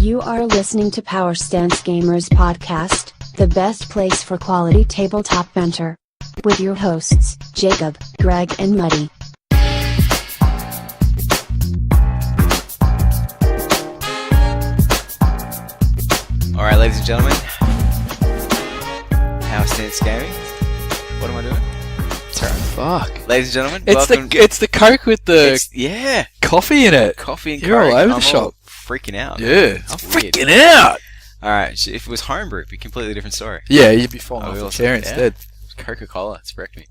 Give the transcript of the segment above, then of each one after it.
You are listening to Power Stance Gamers Podcast, the best place for quality tabletop banter. With your hosts, Jacob, Greg, and Muddy. Alright, ladies and gentlemen, Power Stance Gaming. What am I doing? Fuck. Ladies and gentlemen, It's the Coke with the coffee in it. Coffee and You're Coke. all over the I'm shop. all freaking out. Yeah, It's I'm weird. freaking out. Alright, if it was homebrew, it'd be a completely different story. Yeah, you'd be falling off we the also- chair yeah. instead. Coca-Cola, it's wrecked me.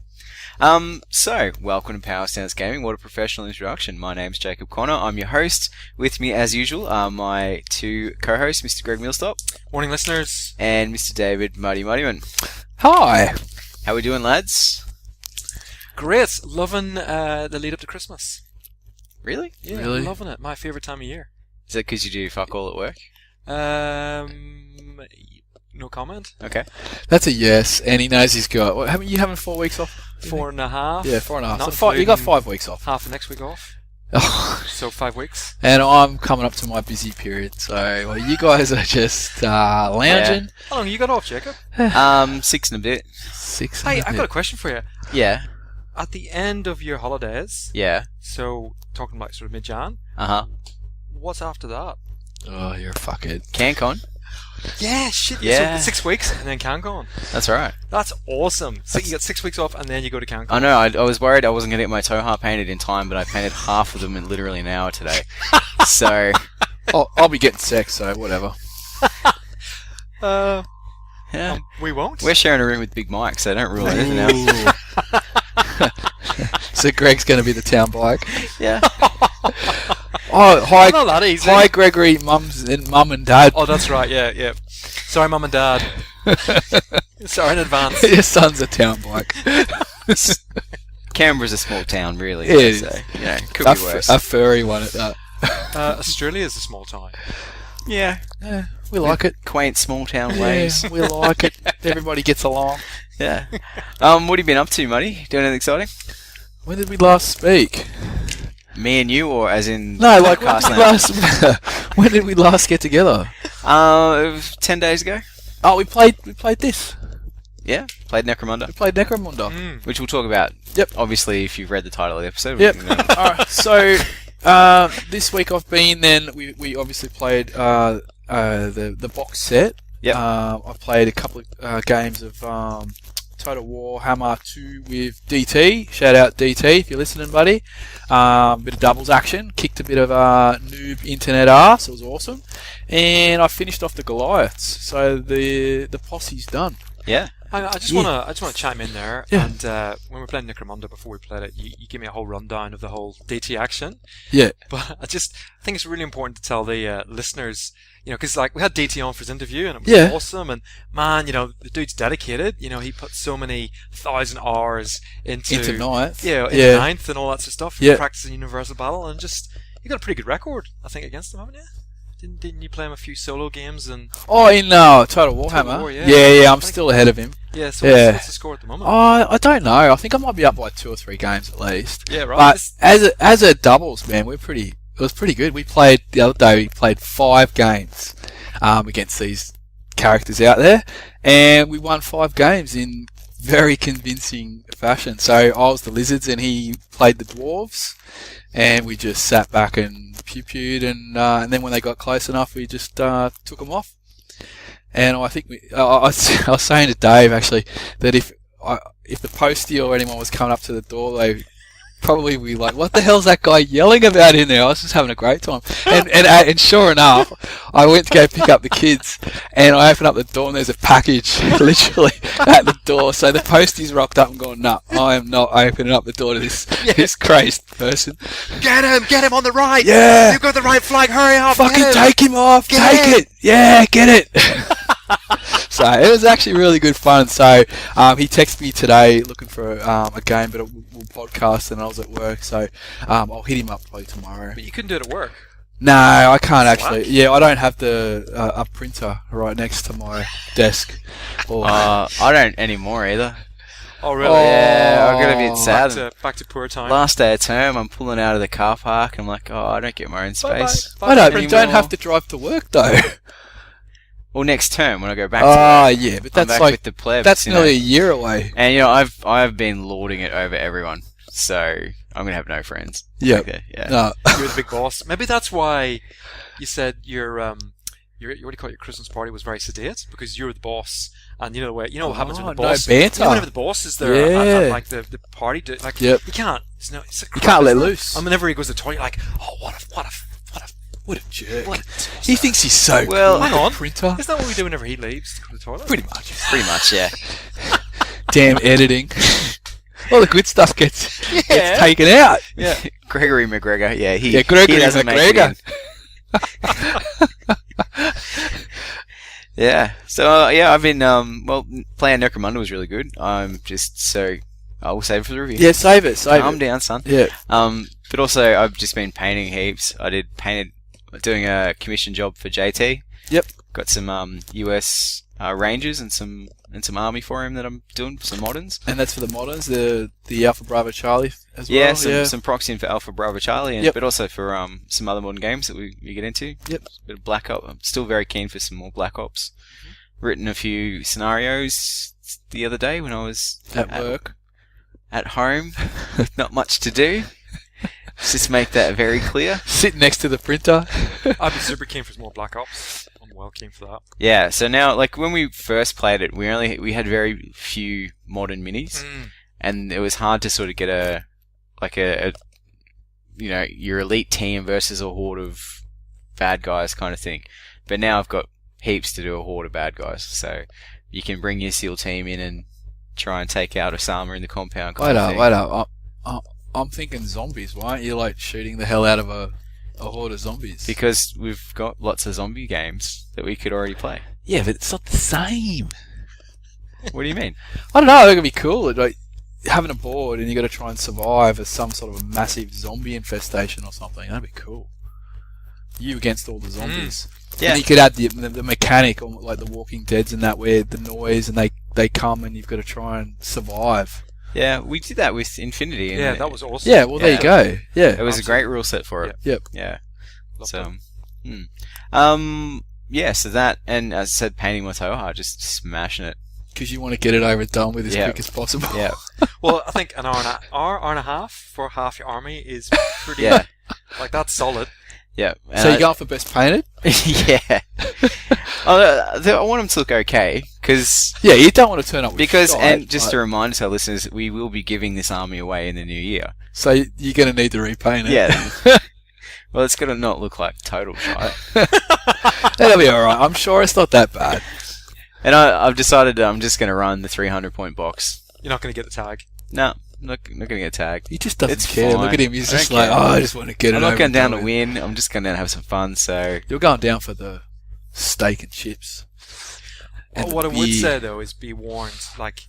So, welcome to Power Stance Gaming. What a professional introduction. My name's Jacob Connor. I'm your host. With me, as usual, are my two co-hosts, Mr. Greg Millstop. Morning, listeners. And Mr. David Muddy Muddyman. Hi. How we doing, lads? Great. Loving the lead up to Christmas. Really? Yeah, Really? loving it. My favourite time of year. Is that because you do fuck all at work? No comment. Okay. That's a yes, and he knows he's got. What, haven't you having 4 weeks off? 4.5. Yeah, 4.5. Not So you got including 5 weeks off. half of next week off. So 5 weeks. And I'm coming up to my busy period, so well, you guys are just lounging. How long you got off, Jacob? 6 and a bit. 6. Hey, I've got a question for you. Yeah. At the end of your holidays, Yeah. so talking about sort of mid-Jan, Uh-huh. what's after that? Oh, you're a fuckhead. CanCon? Yeah, shit. Yeah. So 6 weeks and then CanCon. That's right. That's awesome. So you get 6 weeks off and then you go to CanCon. I know, I was worried I wasn't going to get my Toha painted in time, but I painted half of them in literally an hour today. So, I'll be getting sex, so whatever. yeah. We won't. We're sharing a room with Big Mike, so don't rule anything out. So Greg's going to be the town bike. Yeah. Oh, hi, Not that easy. hi, Gregory, mum and dad. Oh, that's right. Yeah. Sorry, Mum and Dad. Sorry in advance. Your son's a town bike. Canberra's a small town, really. It is. So, you know, could a, be worse. a furry one at that. Australia is a small town. Yeah. Yeah, we like it. Quaint small town ways. Yeah, we like it. Everybody gets along. Yeah. What have you been up to, Muddy? Doing anything exciting? When did we last speak? Me and you, or as in... No, like when podcast did, name? when did we last get together? 10 days ago. Oh, we played this. Yeah. Played Necromunda. We played Necromunda. Which we'll talk about. Yep. Obviously, if you've read the title of the episode. Yep. we can, Alright, so this week I've been then. We obviously played the box set. Yep. I've played a couple of games of Total War Hammer 2 with DT. Shout out DT if you're listening, buddy. Bit of doubles action. Kicked a bit of noob internet ass. It was awesome. And I finished off the Goliaths. So the posse's done. yeah. I just want to chime in there. Yeah. And when we were playing Necromunda before we played it, you gave me a whole rundown of the whole DT action. Yeah. But I think it's really important to tell the listeners, because like we had DT on for his interview and it was Yeah. awesome. And man, the dude's dedicated. He put so many 1,000 hours into ninth. Yeah, in Yeah. ninth and all that sort of stuff. Yeah. Practicing Universal Battle and you got a pretty good record, I think, against them, haven't you? Didn't you play him a few solo games and? Oh, in Total Warhammer. War, yeah. Yeah, I'm still ahead of him. Yeah. So Yeah. what's the score at the moment? I don't know. I think I might be up by 2 or 3 games at least. Yeah, right. But as a doubles, man, it was pretty good. We played the other day. We played 5 games against these characters out there, and we won 5 games in very convincing fashion. So I was the lizards, and he played the dwarves, and we just sat back and pew-pewed, and then when they got close enough, we just took them off. And I think I was saying to Dave actually that if the postie or anyone was coming up to the door, they probably be like, "What the hell's that guy yelling about in there?" I was just having a great time. And sure enough, I went to go pick up the kids, and I opened up the door, and there's a package literally at the door. So the postie's rocked up and gone, "No, I am not opening up the door to this crazed person." Get him on the right. Yeah. You've got the right flag. Hurry up. Fucking take him off. Take it. Yeah, get it. So it was actually really good fun. So he texted me today looking for a game, but we'll podcast, and I was at work, so I'll hit him up probably tomorrow. But you couldn't do it at work. No, I can't Slack? actually. Yeah, I don't have a printer right next to my desk. Or I don't anymore either. Oh, really? Yeah, I got a bit sad. Back to poor time. Last day of term, I'm pulling out of the car park. I'm like, I don't get my own space. Bye-bye. I know, but you anymore. don't have to drive to work though. Well, next term when I go back to work, Yeah, but I'm that's back like with the plebs. that's you know. nearly a year away. And I've been lording it over everyone, so I'm gonna have no friends. Yeah, Okay, yeah. no. You're the big boss. Maybe that's why you said your what do you call it? Your Christmas party was very sedate because you're the boss, and you know what happens when the boss. No banter. You know, whenever the boss is there at like the party, like Yep. you can't. It's You can't let loose. And whenever he goes to the toilet, you're like, oh, what a jerk. what a tosser. He thinks he's so Well, cool. hang on. Printer. Isn't that what we do whenever he leaves to go to the toilet? Pretty much. Pretty much, yeah. Damn editing. All the good stuff gets taken out. Yeah. Gregory McGregor, yeah, he Gregory doesn't make it McGregor. in. Yeah. So I've been playing Necromunda was really good. I'm just so I will save it for the review. Yeah, save it. Calm down, son. Yeah. But also I've just been painting heaps. Doing a commission job for JT. Yep. Got some US Rangers and some army for him that I'm doing, some moderns. And that's for the moderns, the Alpha Bravo Charlie as well. Some proxying for Alpha Bravo Charlie, Yep. but also for some other modern games that we get into. Yep. A bit of Black Ops. I'm still very keen for some more Black Ops. Written a few scenarios the other day when I was At work. at home with not much to do. Just make that very clear. Sitting next to the printer. I'd be super keen for some more Black Ops. I'm well keen for that. Yeah, so now, like, when we first played it, we had very few modern minis, and it was hard to sort of get a your elite team versus a horde of bad guys kind of thing. But now I've got heaps to do a horde of bad guys, so you can bring your SEAL team in and try and take out Osama in the compound kind of thing. Wait up. I'm thinking zombies. Why aren't you like shooting the hell out of a horde of zombies? Because we've got lots of zombie games that we could already play. Yeah, but it's not the same. What do you mean? I don't know. It could be cool. Like having a board and you got to try and survive as some sort of a massive zombie infestation or something. That'd be cool. You against all the zombies. Yeah. And you could add the mechanic, or like the Walking Dead's and that, where the noise and they come and you've got to try and survive. Yeah, we did that with Infinity. And Yeah, that was awesome. Yeah, well, there you go. Yeah. It was a great rule set for it. Yep. Yeah. Love So, that. yeah, so that, and as I said, painting my Toha, just smashing it. Because you want to get it over and done with as Yeah. quick as possible. Yeah. Well, I think an hour and a half for half your army is pretty. Yeah. Like that's solid. Yeah. And So you're going for best painted? yeah. I want them to look okay, because Yeah, you don't want to turn up with shite, and just like- a reminder to our listeners, we will be giving this army away in the new year. So you're going to need to repaint it. Yeah. Well, it's got to not look like total shite. That'll be alright. I'm sure it's not that bad. And I've decided I'm just going to run the 300-point box. You're not going to get the tag. No, I'm not going to get tagged. He just doesn't It's care. fine. Look at him. He's I just don't like, care. I just want to get it I'm over not going and down done to with. win. I'm just going to have some fun. So You're going down for the steak and chips. And What I the would beer. say though is be warned. Like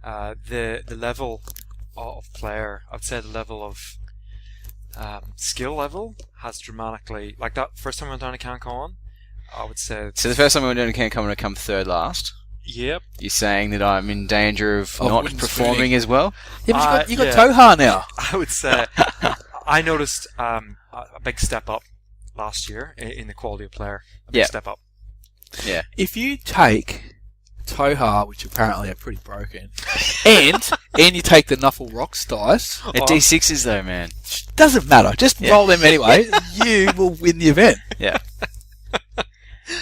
the level of player, I'd say the level of skill level has dramatically. Like that first time I went down to CanCon, I would say. the first time we were doing a camp, I'm going to come third last. Yep. You're saying that I'm in danger of Of not wooden performing spooning. as well? Yeah, but you got yeah. Toha now. I would say I noticed a big step up last year in the quality of player. A big Yeah. step up. Yeah. If you take Toha, which apparently are pretty broken, and you take the Nuffle Rocks dice, At D6s though, man. doesn't matter. Just roll them anyway. You will win the event. Yeah.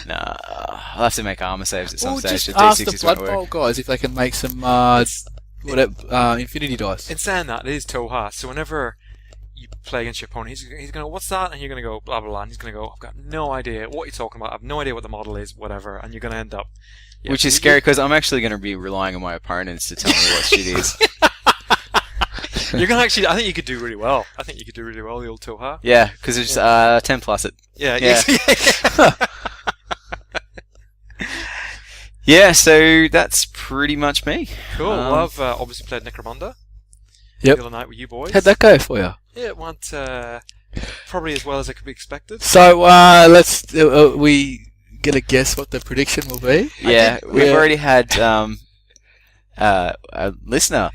Nah, I'll have to make armor saves at some Or stage. just The ask the D6s Blood won't Bowl work. guys if they can make some Infinity dice. In saying that, it is Toha. So whenever you play against your opponent, he's going to go, what's that? And you're going to go, blah, blah, blah. And he's going to go, I've got no idea what you're talking about. I have no idea what the model is, whatever. And you're going to end up... Yeah, Which is scary because I'm actually going to be relying on my opponents to tell me what shit is. You're going to actually... I think you could do really well. I think you could do really well, the old Toha. Yeah, because it's 10 plus it. Yeah. Yeah. Yeah, so that's pretty much me. Cool. Well, I've obviously played Necromunda. Yep. The other night with you boys. How'd that go for you? Yeah, it went probably as well as it could be expected. So let's we get a guess what the prediction will be. Yeah, we've Yeah. already had a listener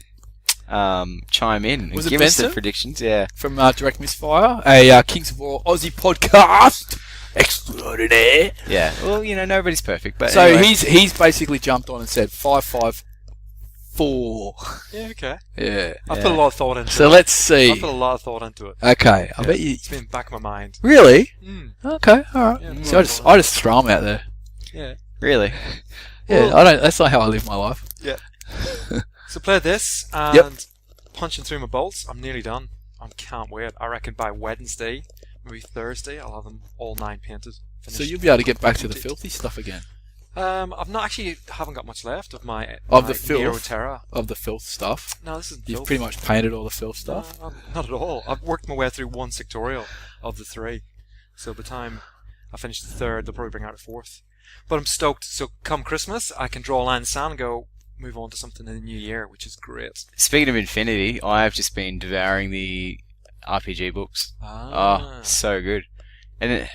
chime in and Was it give us the Benson? predictions. Yeah. From Direct Misfire, a Kings of War Aussie podcast extraordinaire. Yeah. Well, nobody's perfect, but So anyway. he's basically jumped on and said 5-5-4. Yeah, okay. Yeah. I put a lot of thought into So it. let's see. I put a lot of thought into it. Okay, I bet you. It's been back of my mind. Really? Mm. Okay, all right. Yeah, So I just throw them out there. Yeah. Really? Yeah, Well- I don't. That's not how I live my life. Yeah. So play this and Yep. punching through my bolts. I'm nearly done. I can't wait. I reckon by Wednesday, maybe Thursday, I'll have them all 9 painted. Finished. So you'll be able to get back to the filthy stuff again. I've not actually haven't got much left of my Of my the filth? Nero Terra. Of the filth stuff. No, this isn't You've filth. pretty much painted all the filth stuff. No, not at all. I've worked my way through one sectorial of the 3. So by the time I finish the 3rd, they'll probably bring out a 4th. But I'm stoked. So come Christmas, I can draw a line in the sand and go move on to something in the new year, which is great. Speaking of Infinity, I have just been devouring the RPG books. Ah. Oh, so good. And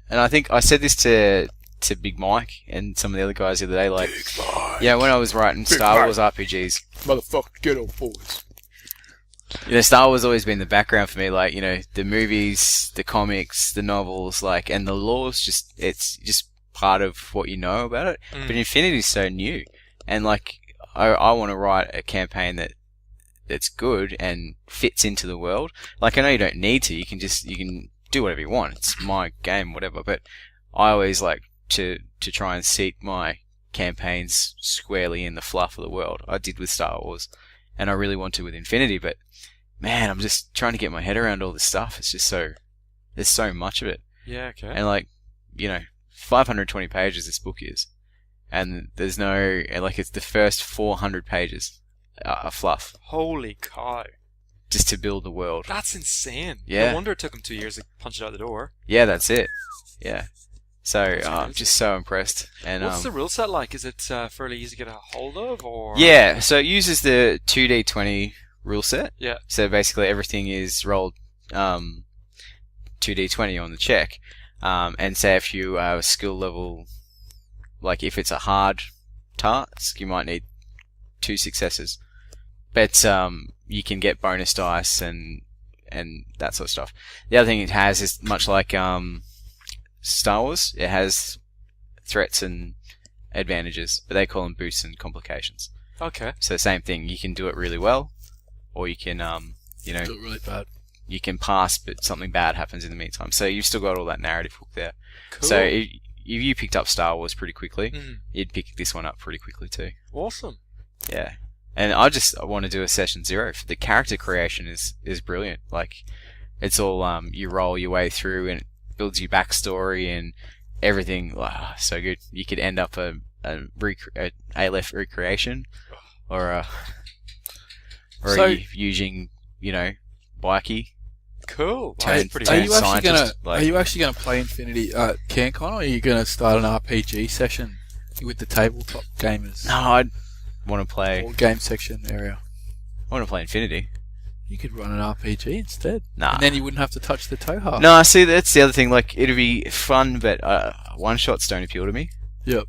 I think I said this to Big Mike and some of the other guys the other day. Like, yeah, when I was writing Star Wars RPGs, Motherfucker, get old boys. Star Wars always been the background for me. Like, the movies, the comics, the novels, like, and the lore's it's just part of what you know about it. Mm. But Infinity's so new, and like, I want to write a campaign that's good and fits into the world. Like, I know you don't need to. You can do whatever you want. It's my game, whatever. But I always like to try and seat my campaigns squarely in the fluff of the world. I did with Star Wars, and I really want to with Infinity. But man, I'm just trying to get my head around all this stuff. It's just there's so much of it, Yeah, okay. and like 520 pages this book is, and there's no it's the first 400 pages are fluff Holy cow. just to build the world. That's insane. Yeah. No wonder it took him 2 years to punch it out the door. Yeah, that's it. Yeah. So That's I'm amazing. just so impressed. And What's the rule set like? Is it fairly easy to get a hold of, or? yeah, so it uses the 2d20 rule set. Yeah. So basically everything is rolled 2d20 on the check. And say if you have a skill level, like if it's a hard task, you might need 2 successes. But you can get bonus dice and that sort of stuff. The other thing it has is much like Star Wars, it has threats and advantages, but they call them boosts and complications. Okay. So same thing, you can do it really well, or you can Do it really bad. you can pass, but something bad happens in the meantime. So you've still got all that narrative hook there. Cool. So if you picked up Star Wars pretty quickly, Mhm. you'd pick this one up pretty quickly too. Awesome. Yeah. And I want to do a session 0. The character creation is brilliant. Like, it's all you roll your way through and it builds you backstory and everything. Wow, so good. You could end up a Aleph recreation, or So- using Bikey. Cool. Turn- That's pretty turn Are you awesome. actually gonna scientist, like- Are you actually gonna play Infinity CanCon, or are you gonna start an RPG session with the tabletop gamers No, I want to play. or game section area? I want to play Infinity. You could run an RPG instead, Nah. and then you wouldn't have to touch the Toha. No, see, that's the other thing. Like, it'd be fun, but one shots don't appeal to me. Yep.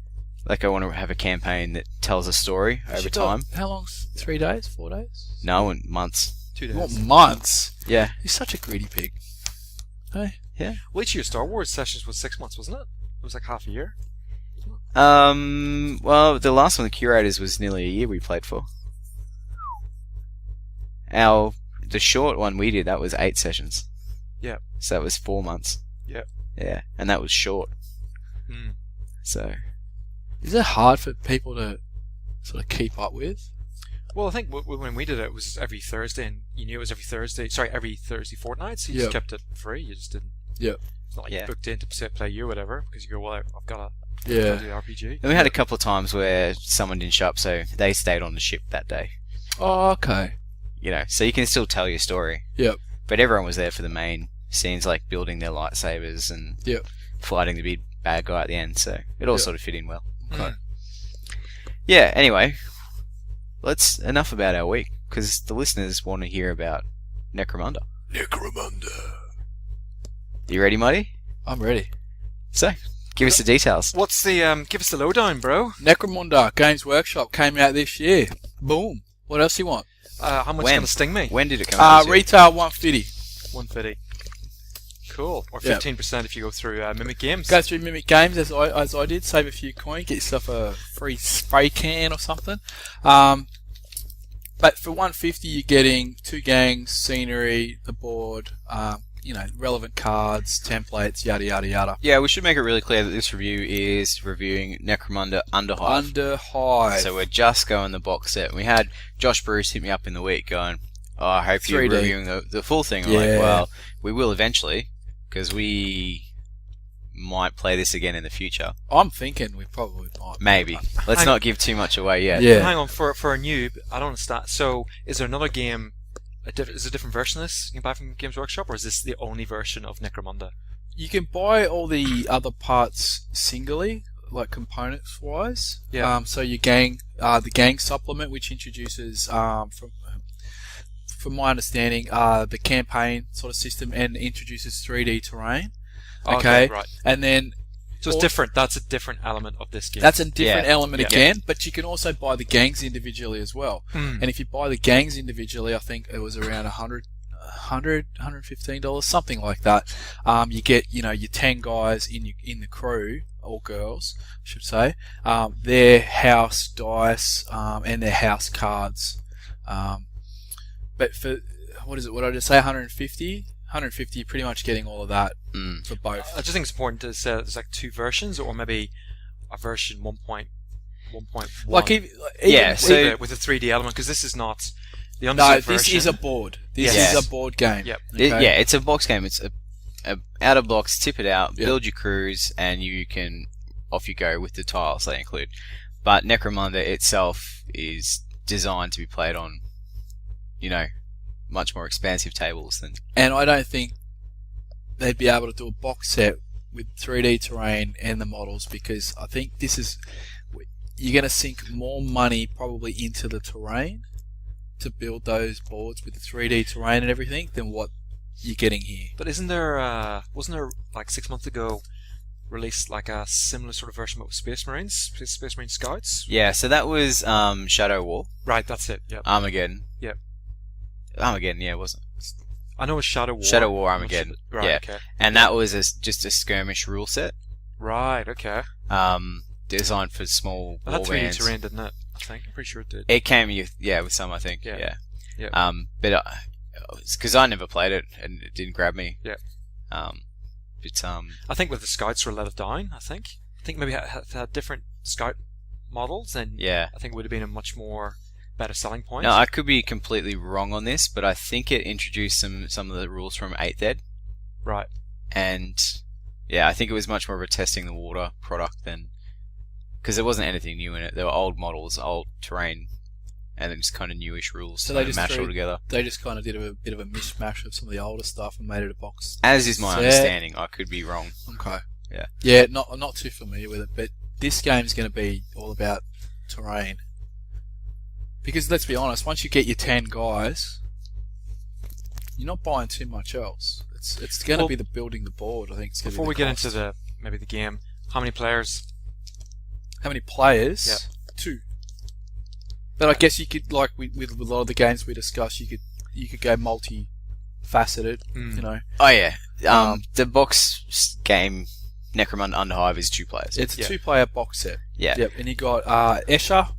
Like, I want to have a campaign that tells a story over You got- time. How long's 3 days? 4 days? No, in months. 2 You want days. months? Yeah. You're such a greedy pig. Hey. Which your Star Wars sessions was 6 months, wasn't it? It was like half a year. Well, the last one, the Curators, was nearly a year we played for. The short one we did, that was 8 sessions. Yep. So that was 4 months. Yep. Yeah, and that was short. Mm. So, Is it hard for people to sort of keep up with? Well, I think when we did it, it was every Thursday, and you knew it was every Thursday. Sorry, every Thursday fortnight. So you Yep. just kept it free. You just didn't. Yep. It's not like Yeah. you booked in to play you or whatever, because you go, well, I've got to Yeah. do the RPG. and we had a couple of times where someone didn't show up, so they stayed on the ship that day. Oh, okay. So you can still tell your story. Yep. But everyone was there for the main scenes, like building their lightsabers and Yep. fighting the big bad guy at the end. So it all Yep. sort of fit in well. Okay. Yeah. Anyway, enough about our week, because the listeners want to hear about Necromunda. Necromunda. You ready, Muddy? I'm ready. So Give us the details. What's the give us the lowdown, bro? Necromunda Games Workshop came out this year. Boom. What else do you want? How much When? going to sting me? When did it come out? this year? Retail 150. 150. Cool. Or Yeah. 15% if you go through Mimic Games. Go through Mimic Games as I did. Save a few coin. Get yourself a free spray can or something. But for 150, you're getting 2 gangs, scenery, the board, relevant cards, templates, yada yada yada. Yeah, we should make it really clear that this review is reviewing Necromunda Underhive. Underhive. So we're just going the box set. We had Josh Bruce hit me up in the week going, "Oh, I hope you're 3D. reviewing the full thing." I'm Yeah. like, well, we will eventually, because we might play this again in the future. I'm thinking we probably might. Maybe. Let's not give too much away yet. Yeah. Hang on, for a noob, I don't understand. So, is there another game? Is there a different version of this you can buy from Games Workshop, or is this the only version of Necromunda? You can buy all the other parts singly, like components wise. Yeah. So your gang, the gang supplement, which introduces, from my understanding, the campaign sort of system and introduces 3D terrain. Okay. Right. And then So it's different. That's a different element of this game. that's a different Yeah. element Yeah. again, but you can also buy the gangs individually as well. Mm. And if you buy the gangs individually, I think it was around $115, something like that. You get, your 10 guys in the crew, or girls, I should say, their house dice, and their house cards. But for, what did I just say, 150? 150, you're pretty much getting all of that for both. I just think it's important to say there's like 2 versions, or maybe a version 1.1. Like, Yeah, so- with a 3D element, because this is not the No, Underside this version. is a board. This Yes. is a board game. Yep. Okay? Yeah, it's a box game. It's a out of box, tip it out, Yep. build your crews, and off you go with the tiles they include. But Necromunda itself is designed to be played on, much more expansive tables than. And I don't think they'd be able to do a box set with 3D terrain and the models, because I think you're going to sink more money probably into the terrain to build those boards with the 3D terrain and everything than what you're getting here. But wasn't there like 6 months ago released like a similar sort of version but with Space Marine Scouts? Yeah, so that was Shadow War, Right, that's it. Yep. Armageddon. Yep. Armageddon, yeah, wasn't it? I know it's Shadow War. Shadow War Armageddon. Right, yeah. okay. And that was just a skirmish rule set, Right, okay. designed for small It had war 3D bands. terrain, didn't it? I think. I'm pretty sure it did. It came with some, I think. Yeah. Yeah. Yeah. But it's because I never played it and it didn't grab me. Yeah. But I think with the Scouts were let it down, I think maybe had different Scout models, and yeah. I think it would have been a much more better selling point. No, I could be completely wrong on this, but I think it introduced some of the rules from 8th Ed. Right. And yeah, I think it was much more of a testing the water product than, because there wasn't anything new in it. There were old models, old terrain, and then just kind of newish rules. So So they they just mashed threw- all together. They just kind of did a bit of a mishmash of some of the older stuff and made it a box. As is my set. understanding. I could be wrong. Okay. Yeah. Yeah, I'm not too familiar with it, but this game's going to be all about terrain. Because let's be honest, once you get your 10 guys, you're not buying too much else. It's going to Well, be the building the board. I think it's going to Before be we the get cost. into the game, how many players? How many players? Yeah. 2. But I guess you could, like with a lot of the games we discussed, you could go multi-faceted. Mm. You know, Oh yeah. The box game Necromunda Underhive is 2 players. it's a Yeah. 2-player box set. Yeah. Yep, and you got Escher,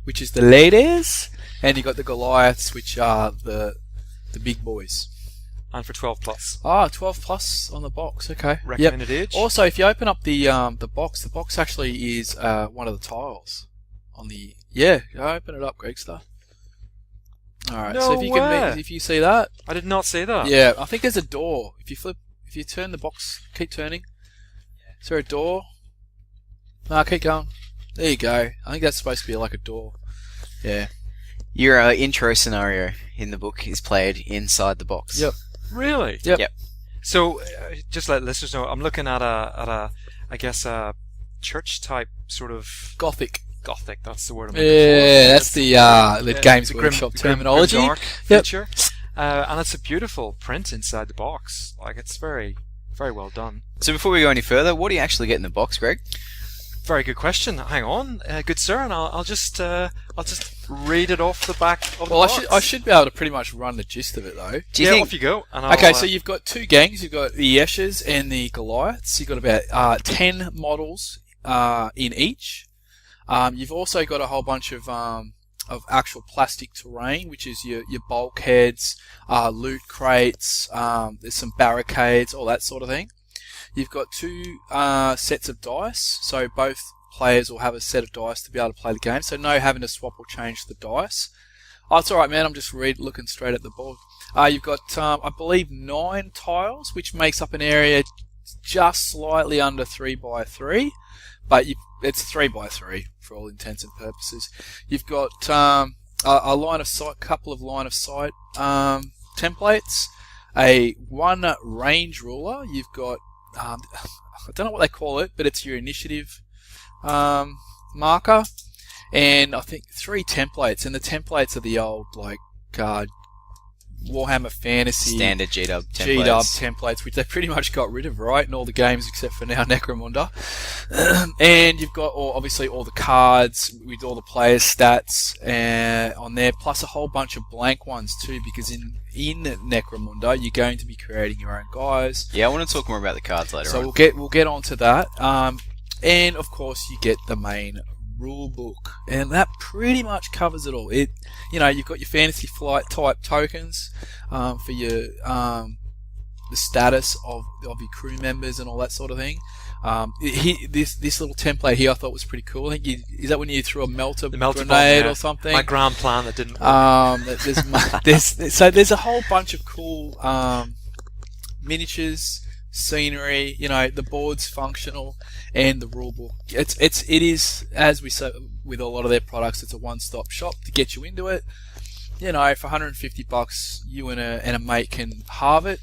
which is the ladies, and you got the Goliaths, which are the big boys. And for 12 plus. 12 plus on the box. Okay. Yep. Recommended age? Also, if you open up the box actually is one of the tiles on the. Yeah, open it up, Gregster. All right. No so if you way. if you see that, I did not say that. yeah, I think there's a door. If you turn the box, keep turning. Is there a door? No, keep going. There you go. I think that's supposed to be like a door. Yeah. Your intro scenario in the book is played inside the box. Yep. Really? Yep. Yep. So, just let listeners know, I'm looking at a I guess a church type sort of Gothic. Gothic. That's the word I'm looking Yeah, for. that's the Games the Workshop grim terminology. dark Yep. feature. And it's a beautiful print inside the box. Like, it's very, very well done. So before we go any further, what do you actually get in the box, Greg? Very good question. Hang on, good sir, and I'll just read it off the back of the box. I should be able to pretty much run the gist of it though. Do you think? Off you go. And Okay, so you've got two gangs. You've got the Esches and the Goliaths. You've got about 10 models in each. You've also got a whole bunch of actual plastic terrain, which is your bulkheads, loot crates. There's some barricades, all that sort of thing. You've got two sets of dice, so both players will have a set of dice to be able to play the game. So no having to swap or change the dice. Oh, it's all right, man. I'm just looking straight at the board. You've got, I believe, 9 tiles, which makes up an area just slightly under 3x3, but it's 3x3 for all intents and purposes. You've got a line of sight, couple of line of sight templates, one range ruler. You've got I don't know what they call it, but it's your initiative marker, and I think 3 templates, and the templates are the old Warhammer Fantasy Standard G-Dub templates. templates, which they pretty much got rid of, right, in all the games except for now Necromunda. And you've got obviously all the cards with all the players' stats on there, plus a whole bunch of blank ones too, because in Necromunda you're going to be creating your own guys. Yeah, I want to talk more about the cards later So on. we'll get onto that. And of course you get the main rule book, and that pretty much covers it all. You've got your Fantasy Flight type tokens for your the status of your crew members and all that sort of thing. This little template here I thought was pretty cool. I think is that when you threw a melter grenade bomb, or something? My grand plan that didn't work. There's a whole bunch of cool miniatures, scenery. The board's functional, and the rule book. It is, as we say with a lot of their products, it's a one-stop shop to get you into it. For $150, you and a mate can halve it.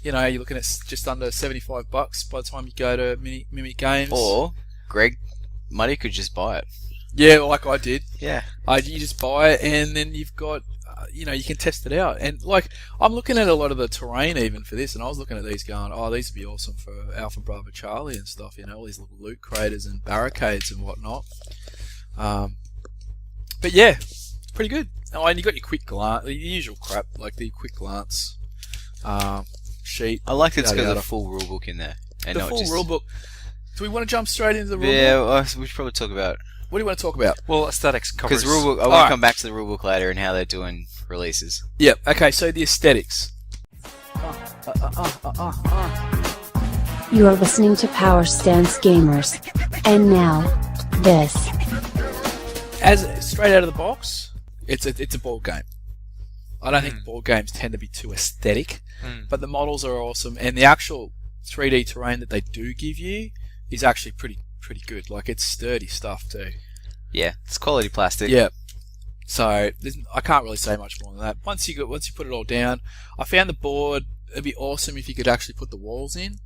You're looking at just under $75 by the time you go to Mimic Games. Or Greg Muddy could just buy it. Yeah, like I did. Yeah. You just buy it, and then you've got, you can test it out. And I'm looking at a lot of the terrain even for this, and I was looking at these going, oh, these would be awesome for Alpha Bravo Charlie and stuff. All these little loot craters and barricades and whatnot. But yeah, it's pretty good. Oh, and you got your quick glance, the usual crap, like the quick glance sheet. I like that it's got the full rulebook in there. And the not full just... rulebook. Do we want to jump straight into the rulebook? Yeah, we should probably talk about... What do you want to talk about? Well, aesthetics covers... Because rulebook, I want to come back to the rulebook later and how they're doing releases. Yep. Okay, so the aesthetics. You are listening to Power Stance Gamers. And now, this. As straight out of the box, it's a board game. I don't think board games tend to be too aesthetic, but the models are awesome, and the actual 3D terrain that they do give you is actually pretty good. It's sturdy stuff too. Yeah, it's quality plastic. Yeah. So I can't really say much more than that. Once you put it all down, I found the board. It'd be awesome if you could actually put the walls in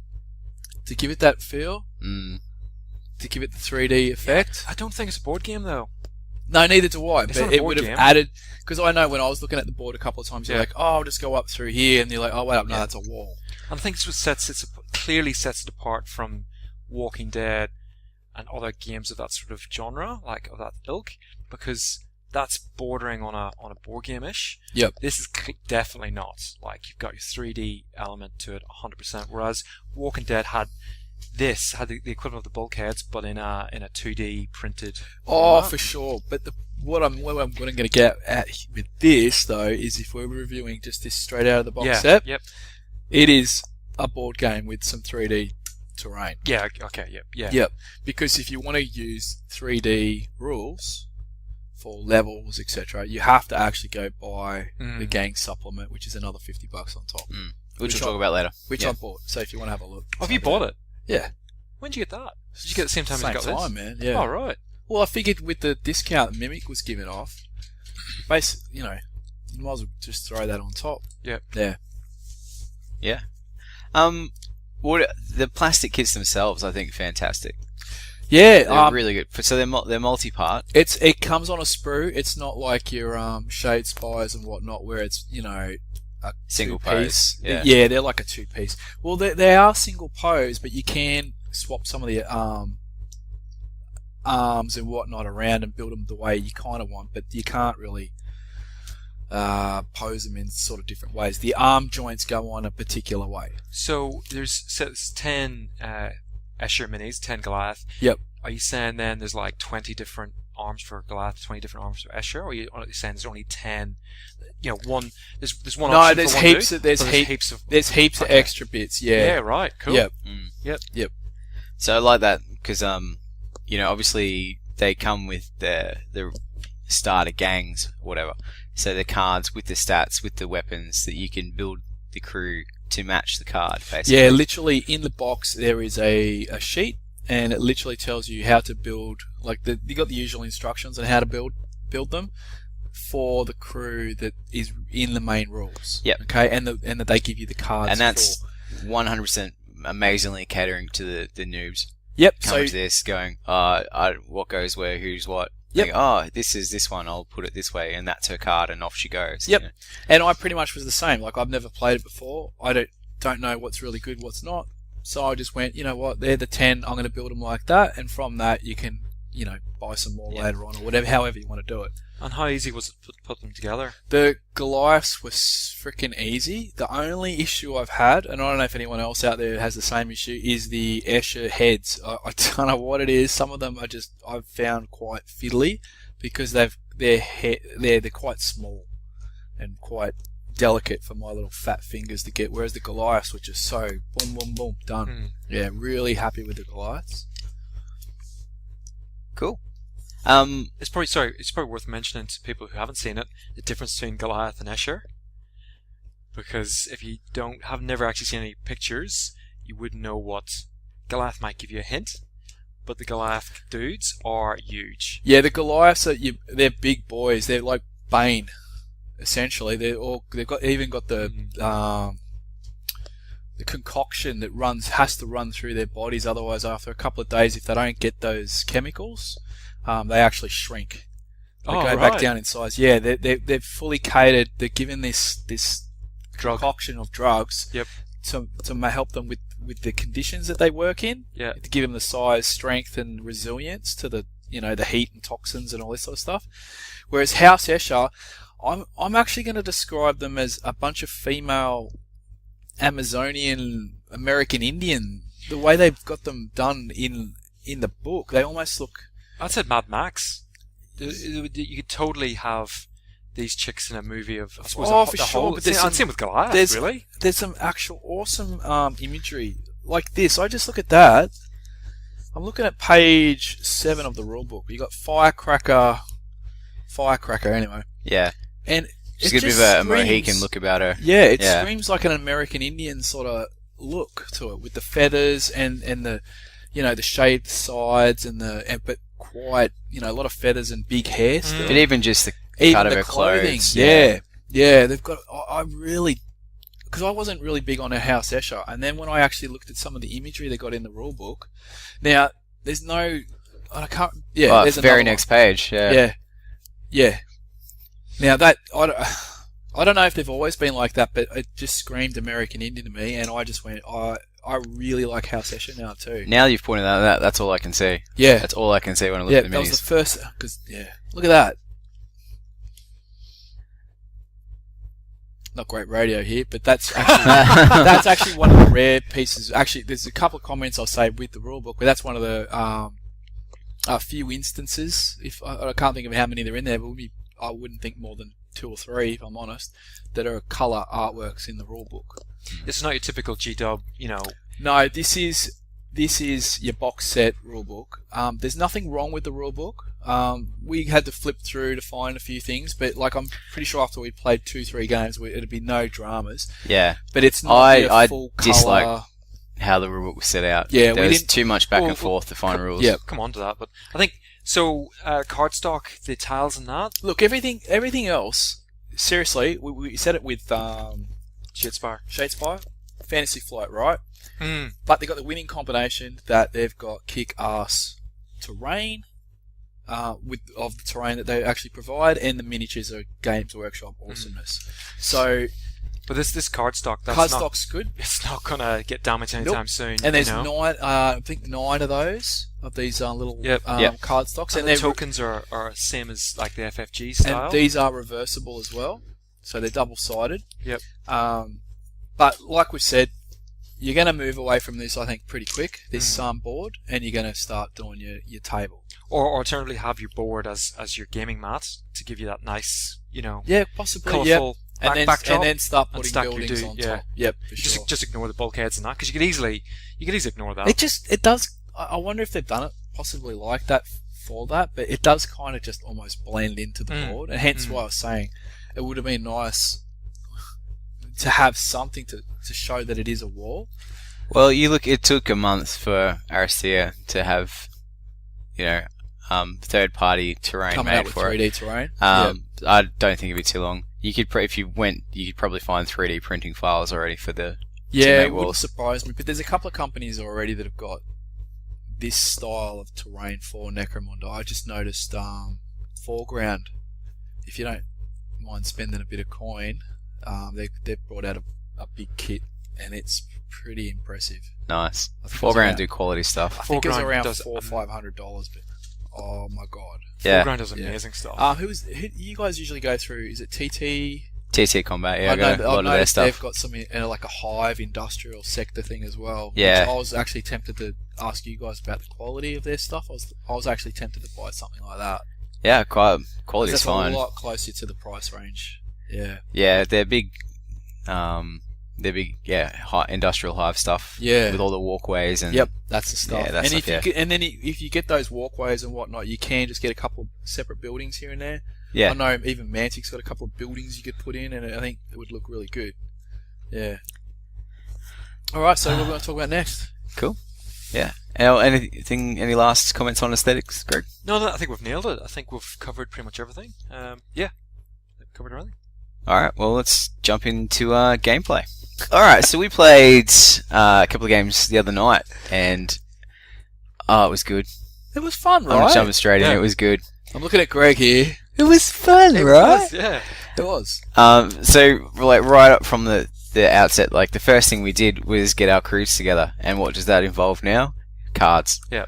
to give it that feel, to give it the 3D effect. I don't think it's a board game though. No, neither do I. It's but not a it board would have game. added, because I know when I was looking at the board a couple of times, you're Yeah. like, oh, I'll just go up through here, and you're like, oh wait up, no, that's a wall. I think it's what clearly sets it apart from Walking Dead and other games of that sort of genre, of that ilk, because that's bordering on a board game-ish. Yep. This is definitely not. You've got your 3D element to it 100%, whereas Walking Dead had the equivalent of the bulkheads, but in a 2D printed Oh, format. for sure. But what I'm going to get at with this though is if we're reviewing just this straight out of the box set, Yep. it is a board game with some 3D terrain. Yeah. Okay. Yep. Yeah. Yep. Because if you want to use 3D rules for levels, etc., you have to actually go buy the gang supplement, which is another $50 on top. Which we'll talk about later. Which I bought. So if you want to have a look. Have you bought it? Yeah. When did you get that? Did you get it at the same time as you got Same this? time, man. Yeah. Oh, right. Well, I figured with the discount Mimic was giving off, basically, you might as well just throw that on top. Yep. Yeah. Yeah. The plastic kits themselves, I think, are fantastic. Yeah. They're really good. So they're multi-part. It comes on a sprue. It's not like your Shade Spires and whatnot, where it's Single two-piece. pose. Yeah. They're like a two-piece. Well, they are single pose, but you can swap some of the arms and whatnot around and build them the way you kind of want, but you can't really pose them in sort of different ways. The arm joints go on a particular way. So there's 10 Escher minis, 10 Goliath. Yep. Are you saying then there's like 20 different arms for Goliath, 20 different arms for Escher, or are you saying there's only 10? One. There's one. No, option there's for one heaps. dude? There's heaps of extra bits. Yeah. Yeah. Right. Cool. Yep. Yep. So I like that because obviously they come with the starter gangs or whatever. So the cards with the stats, with the weapons that you can build the crew to match the card. Basically. Yeah, literally in the box there is a sheet, and it literally tells you how to build. Like you got the usual instructions on how to build them for the crew that is in the main rules. Yep. Okay, and that they give you the cards. And that's 100% amazingly catering to the noobs. Yep. Coming to this, going, what goes where, who's what. Yep. Like, this is this one, I'll put it this way, and that's her card, and off she goes. Yep. And I pretty much was the same. Like, I've never played it before. I don't know what's really good, what's not. So I just went, you know what, they're the 10, I'm going to build them like that, and from that you can, buy some more later on, or whatever, however you want to do it. And how easy was it to put them together? The Goliaths was freaking easy. The only issue I've had, and I don't know if anyone else out there has the same issue, is the Escher heads. I don't know what it is. Some of them I've found quite fiddly because they're quite small and quite delicate for my little fat fingers to get. Whereas the Goliaths were just so boom, boom, boom, done. Yeah, really happy with the Goliaths. Cool. It's probably worth mentioning to people who haven't seen it the difference between Goliath and Escher, because if you have never actually seen any pictures, you wouldn't know what Goliath might give you a hint, but the Goliath dudes are huge. Yeah, the Goliaths they're big boys. They're like Bane, essentially. They've got the concoction that has to run through their bodies. Otherwise, after a couple of days, if they don't get those chemicals, they actually shrink. They go back down in size. Yeah, they're fully catered. They're given this concoction of drugs to help them with the conditions that they work in. Yeah. To give them the size, strength, and resilience to the heat and toxins and all this sort of stuff. Whereas House Escher, I'm actually going to describe them as a bunch of female Amazonian American Indian. The way they've got them done in the book, they almost look. I said Mad Max. You could totally have these chicks in a movie of. I suppose for sure. But same with Goliath. Really, there's some actual awesome imagery like this. I just look at that. I'm looking at page 7 of the rule book. You got firecracker anyway. Yeah. And she's got a bit of a Mohican look about her. Yeah, it screams like an American Indian sort of look to it, with the feathers and the the shaved sides but quite a lot of feathers and big hair still. But even just the cut of her clothing. clothes. Yeah, they've got. I really, because I wasn't really big on her House Escher, and then when I actually looked at some of the imagery they got in the rule book, now there's no. I can't. Yeah, there's very next page. Yeah. Now that I don't know if they've always been like that, but it just screamed American Indian to me, and I just went, I really like House Escher now too. Now you've pointed that out, that's all I can see. Yeah, that's all I can see when I look at the minis. That was the first. Look at that. Not great radio here, but that's actually one of the rare pieces. Actually, there's a couple of comments I'll say with the rulebook, but that's one of the a few instances. If I can't think of how many there are in there, but I wouldn't think more than 2 or 3, if I'm honest, that are colour artworks in the rulebook. It's not your typical G-Dub, No, this is your box set rulebook. There's nothing wrong with the rulebook. We had to flip through to find a few things, but I'm pretty sure after we played 2-3 games, it'd be no dramas. Yeah, but it's not I full dislike colour. How the rulebook was set out. Yeah, there was too much back and forth to find rules. Yeah, come on to that, but I think so. Cardstock, the tiles and that. Look, everything else. Seriously, we said it with Shadespire, Fantasy Flight, right? But they got the winning combination that they've got kick-ass terrain, of the terrain that they actually provide, and the miniatures are Games Workshop awesomeness. So But this cardstock, Cardstock's good. it's not gonna get damaged anytime soon. And there's you know? 9, I think 9 of those of these little Yep. cardstocks, And the tokens are same as like the FFG style. and these are reversible as well, so they're double-sided. Yep. But like we said, you're going to move away from this, I think, pretty quick. This board, and you're going to start doing your table. Or alternatively, have your board as your gaming mat to give you that nice, Yeah, possibly. colourful backdrop. And then start putting stack your buildings do- on yeah. top. Yep, for sure. Just ignore the bulkheads and that, because you could easily ignore that. It does. I wonder if they've done it possibly like that for that, but it does kind of just almost blend into the board, and hence why I was saying it would have been nice to have something to show that it is a wall. Well, it took a month for Aristia to have, third-party terrain Coming made out with for 3D it. terrain. I don't think it'd be too long. You could, if you went, you could probably find 3D printing files already for the Yeah, teammate it wouldn't walls. surprise me. But there's a couple of companies already that have got this style of terrain for Necromunda. I just noticed Foreground, if you don't mind spending a bit of coin, they've brought out a big kit, and it's pretty impressive. Nice. I think Foreground it's do quality stuff. I think it was Foreground around does $400 or $500, but oh my god. Yeah. Foreground does amazing stuff. Who you guys usually go through? Is it TT? TT Combat, yeah, I I got know, a lot of their they've stuff. got some like a hive industrial sector thing as well. Yeah. Which I was actually tempted to ask you guys about the quality of their stuff. I was actually tempted to buy something like that. Yeah, quality's That's fine. a lot closer to the price range. Yeah. Yeah, they're big, high industrial hive stuff. Yeah. With all the walkways and. Yep, that's the stuff. Yeah, that's and stuff, if you get those walkways and whatnot, you can just get a couple of separate buildings here and there. Yeah. I know even Mantic's got a couple of buildings you could put in, and I think it would look really good. Yeah. All right, so what are we going to talk about next? Cool. Yeah. Any last comments on aesthetics, Greg? No, I think we've nailed it. I think we've covered pretty much everything. Yeah, covered everything. All right. Well, let's jump into gameplay. All right. So we played a couple of games the other night, and it was good. It was fun, I'm right? jumping straight in. Yeah. It was good. I'm looking at Greg here. It was fun, It was, yeah. It was. So like right up from the outset, like the first thing we did was get our crews together, and what does that involve now? Cards. Yeah.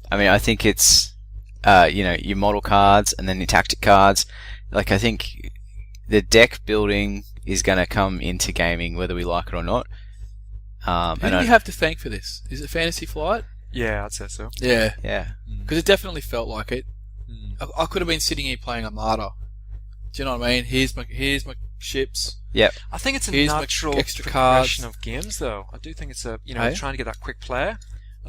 I mean, I think it's your model cards and then your tactic cards. Like I think the deck building is going to come into gaming whether we like it or not. Who do you have to thank for this? Is it Fantasy Flight? Yeah, I'd say so. Yeah. Yeah. Because it definitely felt like it. Mm. I could have been sitting here playing Armada. Do you know what I mean? Here's my ships. Yep. I think it's a Here's my natural extra progression cards. of games, though. I do think it's a Hey? trying to get that quick play. I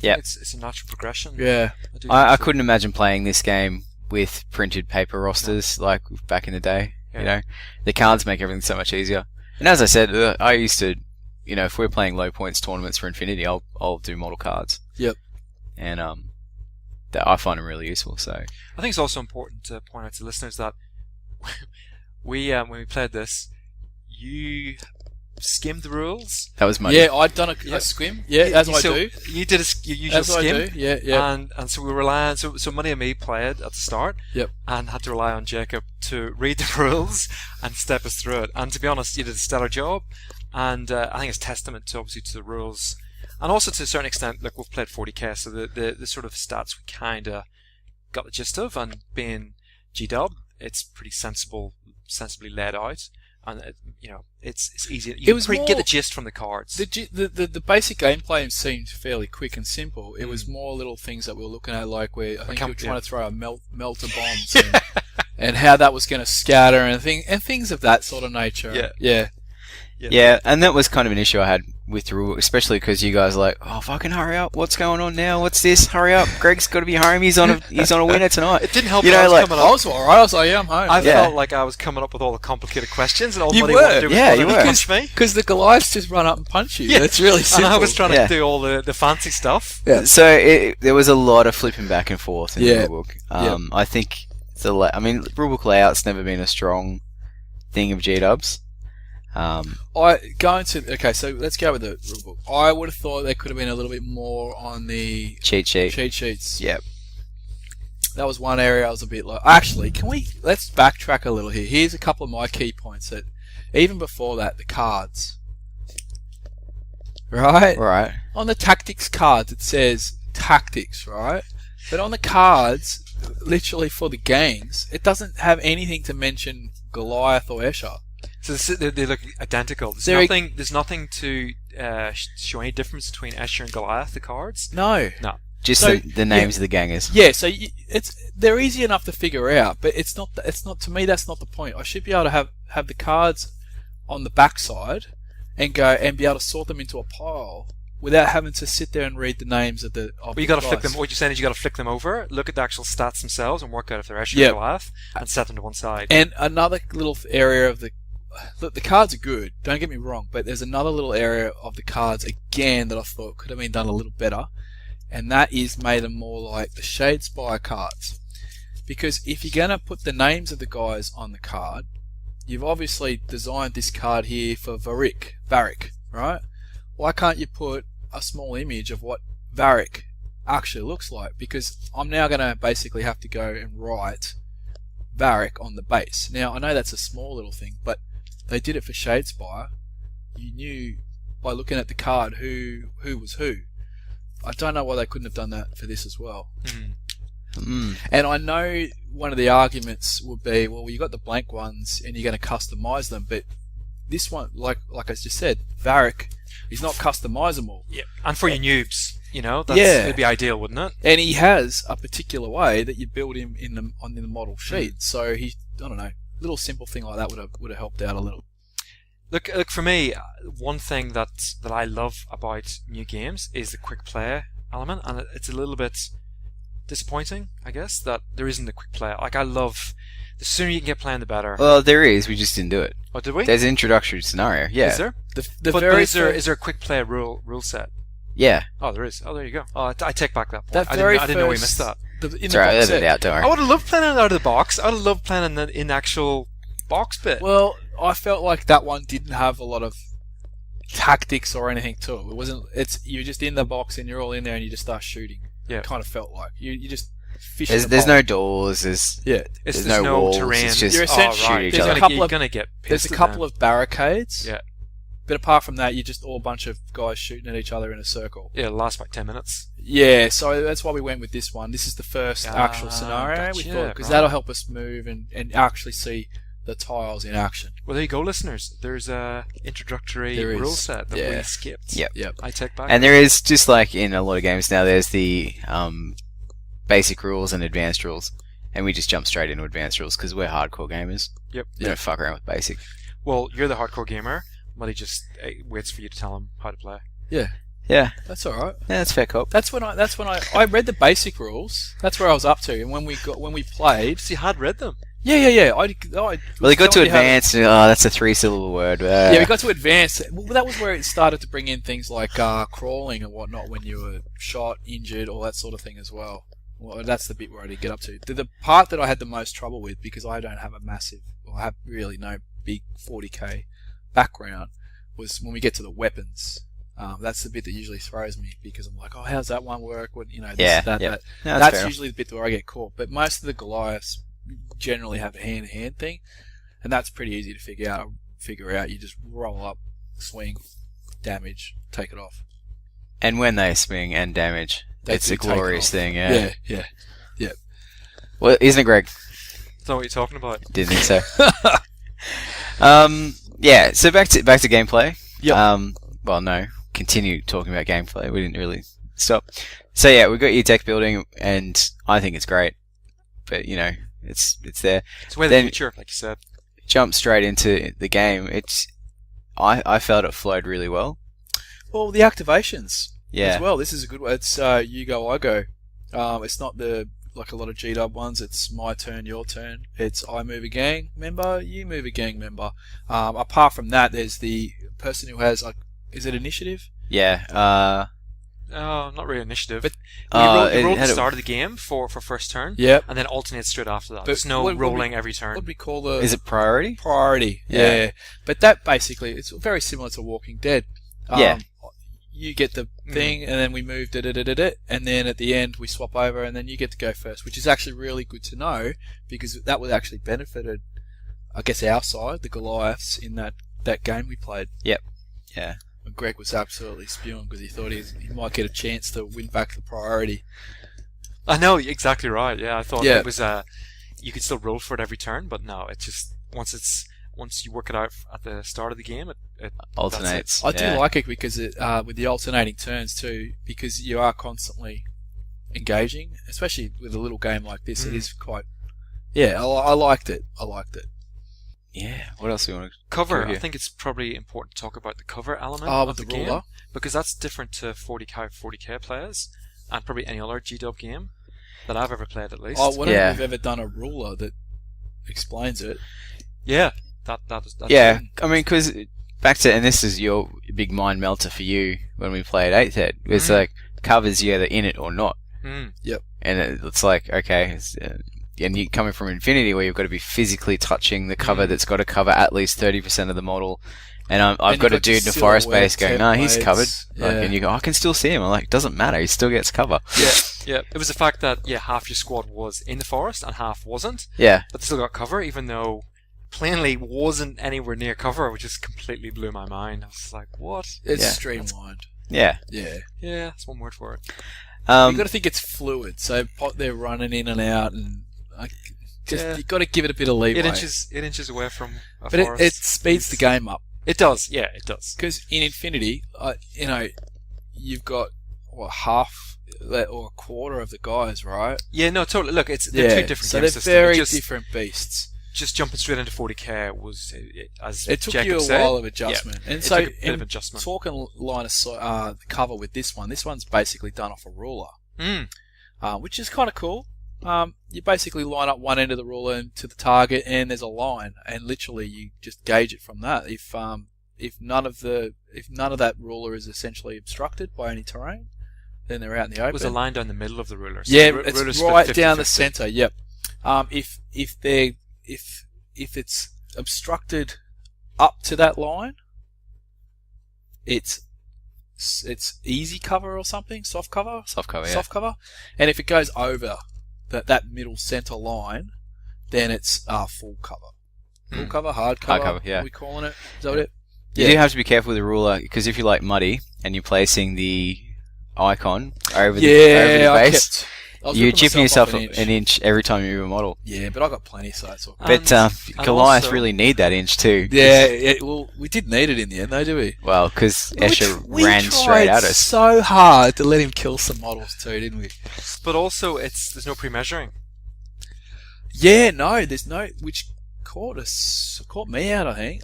Yep. think it's a natural progression. Yeah. do think I so. couldn't imagine playing this game with printed paper rosters like back in the day. Yeah. You know, the cards make everything so much easier. And as I said, I used to, if we're playing low points tournaments for Infinity, I'll do model cards. Yep. And that I find them really useful. So I think it's also important to point out to listeners that when we played this, you skimmed the rules. that was my Yeah, I'd done a Yep. skim. Yeah, as I So do. You did your usual As I skim. do. Yeah, yeah. And so we rely on so Money and me played at the start. Yep. And had to rely on Jacob to read the rules and step us through it. And to be honest, you did a stellar job. And I think it's testament to obviously to the rules, and also to a certain extent. Look, we've played 40k, so the sort of stats we kind of got the gist of. And being G-Dub, it's pretty sensibly laid out. And it's easy. You It can was pretty more- get the gist from the cards. The basic gameplay seemed fairly quick and simple. It was more little things that we were looking at, like where I think you were trying to throw a melter bombs and how that was going to scatter and things of that sort of nature. Yeah. Yeah, and that was kind of an issue I had with the rule, especially because you guys are like, oh fucking hurry up! What's going on now? What's this? Hurry up! Greg's got to be home. He's on a winner tonight. It didn't help. You that know, I was like coming up. I was alright. I was like, yeah, I'm home. I Yeah. felt like I was coming up with all the complicated questions, and all You Money were. wanted to do was Yeah, wanted you to were. punch me. Because the Goliaths just run up and punch you. Yeah. It's really simple. And I was trying to Yeah. do all the fancy stuff. Yeah. So there was a lot of flipping back and forth in Yeah. the rulebook. I think rulebook layout's never been a strong thing of G-Dubs. Okay, so let's go with the rulebook. I would have thought there could have been a little bit more on the Cheat sheet. cheat sheets. Yep. That was one area I was a bit like. Actually, let's backtrack a little here. Here's a couple of my key points that even before that, the cards. Right? Right. On the tactics cards, it says tactics, right? But on the cards, literally for the games, it doesn't have anything to mention Goliath or Escher. So they look identical. There's nothing to show any difference between Escher and Goliath, the cards. No. Just So, the names of the gangers. Yeah, so they're easy enough to figure out, but it's not. To me, that's not the point. I should be able to have the cards on the backside and go and be able to sort them into a pile without having to sit there and read the names of the. But you got to flick them. What you're saying is you got to flick them over, look at the actual stats themselves, and work out if they're Escher or Goliath, and set them to one side. And another little area of the cards are good. Don't get me wrong, but there's another little area of the cards again that I thought could have been done a little better. And that is made them more like the Shadespire cards. Because if you're going to put the names of the guys on the card, you've obviously designed this card here for Varric, right? Why can't you put a small image of what Varric actually looks like? Because I'm now going to basically have to go and write Varric on the base. Now, I know that's a small little thing, but they did it for Shadespire. You knew by looking at the card who was who. I don't know why they couldn't have done that for this as well. And I know one of the arguments would be, well, you got the blank ones and you're going to customize them, but this one, like I just said, Varric is not customizable. Yeah, and for your noobs, it'd be ideal, wouldn't it? And he has a particular way that you build him in the model sheet. So I don't know, little simple thing like that would have helped out a little. Look for me, one thing that I love about new games is the quick play element, and it's a little bit disappointing, I guess, that there isn't a quick play. Like, I love the sooner you can get playing, the better. Well, there is. We just didn't do it. Oh, did we? There's an introductory scenario. Yeah. Is there? But is there a quick play rule set? Yeah. Oh, there is. Oh, there you go. Oh, I take back that point. That I didn't know we missed that. It's alright. Let it out. Don't worry. I would have loved playing it out of the box. I would have loved playing in the actual box bit. Well, I felt like that one didn't have a lot of tactics or anything to it. It wasn't. You're just in the box and you're all in there and you just start shooting. Yeah. It kind of felt like you just fish. There's no doors. There's no walls. terrain. It's just You're essentially shoot each other. You're gonna get There's a couple of barricades. Yeah. But apart from that, you're just all a bunch of guys shooting at each other in a circle. Yeah, it lasts like 10 minutes. Yeah, so that's why we went with this one. This is the first actual scenario gotcha, we thought, because right. that'll help us move and actually see the tiles in action. Well, there you go, listeners. There's a introductory rule set that we skipped. Yep. I take back. And there is, just like in a lot of games now, there's the basic rules and advanced rules. And we just jump straight into advanced rules because we're hardcore gamers. Yep. We don't fuck around with basic. Well, you're the hardcore gamer. Muddy just waits for you to tell him how to play. Yeah. Yeah. That's all right. Yeah, that's fair cop. That's when I read the basic rules. That's where I was up to, and when we played. So you had read them. Yeah. Well, they got to advanced. That's a 3-syllable word. Yeah, we got to advanced. Well, that was where it started to bring in things like crawling and whatnot when you were shot, injured, all that sort of thing as well. Well, that's the bit where I did get up to. The part that I had the most trouble with, because I don't have I have really no big 40k background, was when we get to the weapons. That's the bit that usually throws me, because I'm like, oh, how's that one work? What, that. No, that's usually the bit where I get caught. But most of the Goliaths generally have a hand-to-hand thing, and that's pretty easy to figure out. You just roll up, swing, damage, take it off. And when they swing and damage, it's a glorious thing. Yeah. Well, isn't it, Greg? That's not what you're talking about. Didn't think so. Yeah. So back to gameplay. Yep. Well, no. Continue talking about gameplay. We didn't really stop. So yeah, we got your deck building, and I think it's great. But it's there. It's the way of the future, like you said. Jump straight into the game. I felt it flowed really well. Well, the activations as Yeah. well. This is a good one. It's you go, I go. It's not like a lot of G-Dub ones. It's my turn, your turn. It's I move a gang member, you move a gang member. Apart from that, there's the person who has is it initiative? Yeah. Not really initiative. But you roll at the start of the game for first turn. Yep. And then alternate straight after that. But There's no what rolling every turn. What do we call Is it priority? Priority. Yeah. But that basically, it's very similar to Walking Dead. Yeah. You get the thing, and then we move and then at the end we swap over, and then you get to go first, which is actually really good to know, because that would actually benefited I guess our side, the Goliaths, in that game we played. Yep. Yeah. And Greg was absolutely spewing because he thought he might get a chance to win back the priority. I know, exactly right. Yeah, I thought Yeah. it was you could still roll for it every turn, but no, it's just once you work it out at the start of the game, it Alternates. I do like it because with the alternating turns too, because you are constantly engaging, especially with a little game like this. It is quite. Yeah, I liked it. Yeah. What else do you want to cover. cover I here? think it's probably important to talk about the cover element Oh, of with the the game ruler? because that's different to 40k players and probably any other GW game that I've ever played, at least. I wonder Yeah. if we've ever done a ruler that explains it. Yeah, that's Yeah, it. I mean, because back to, and this is your big mind melter for you when we played 8th Ed. It's like covers you either in it or not, Mm. and it's like okay, and you coming from Infinity where you've got to be physically touching the cover that's got to cover at least 30% of the model. And I've got a dude in the forest base going, no, he's covered. Like, and you go, I can still see him. I'm like, doesn't matter. He still gets cover. Yeah, it was the fact that half your squad was in the forest and half wasn't, Yeah. but they still got cover, even though plainly wasn't anywhere near cover, which just completely blew my mind. I was like, what? It's Yeah. streamlined. Yeah. Yeah. Yeah, that's one word for it. You've got to think it's fluid, so they're running in and out, and you've got to give it a bit of leeway. 8 inches away from a But forest. it speeds the game up. It does, yeah, it does. Because in Infinity, you've got half or a quarter of the guys, right? Yeah, no, totally. Look, they're two different so game they're systems. very just, different beasts. Just jumping straight into 40k was, as It took Jacob you a said, while of adjustment, and it so took a bit of adjustment. talking line of cover with this one's basically done off a ruler, which is kind of cool. You basically line up one end of the ruler to the target, and there's a line, and literally you just gauge it from that. If none of that ruler is essentially obstructed by any terrain, then they're out in the open. It was a line down the middle of the ruler. So Yeah, the it's ruler's right split down the 50-50. center. Yep. If it's obstructed up to that line, it's easy cover or something, soft cover. Soft cover, yeah. Soft cover. And if it goes over that middle center line, then it's full cover. Full cover, hard cover. Hard cover, yeah. What are we calling it? Is that what it? You do have to be careful with the ruler, because if you like muddy and you're placing the icon over the base, you're chipping yourself off an inch every time you move a model. Yeah, but I got plenty, so it's all But good. Goliath also- really need that inch too. Yeah, well, we did need it in the end, though, did we? Well, because Escher We ran straight tried at us. so hard to let him kill some models too, didn't we? But also, there's no pre-measuring. Yeah, no, there's no, which caught me out, I think.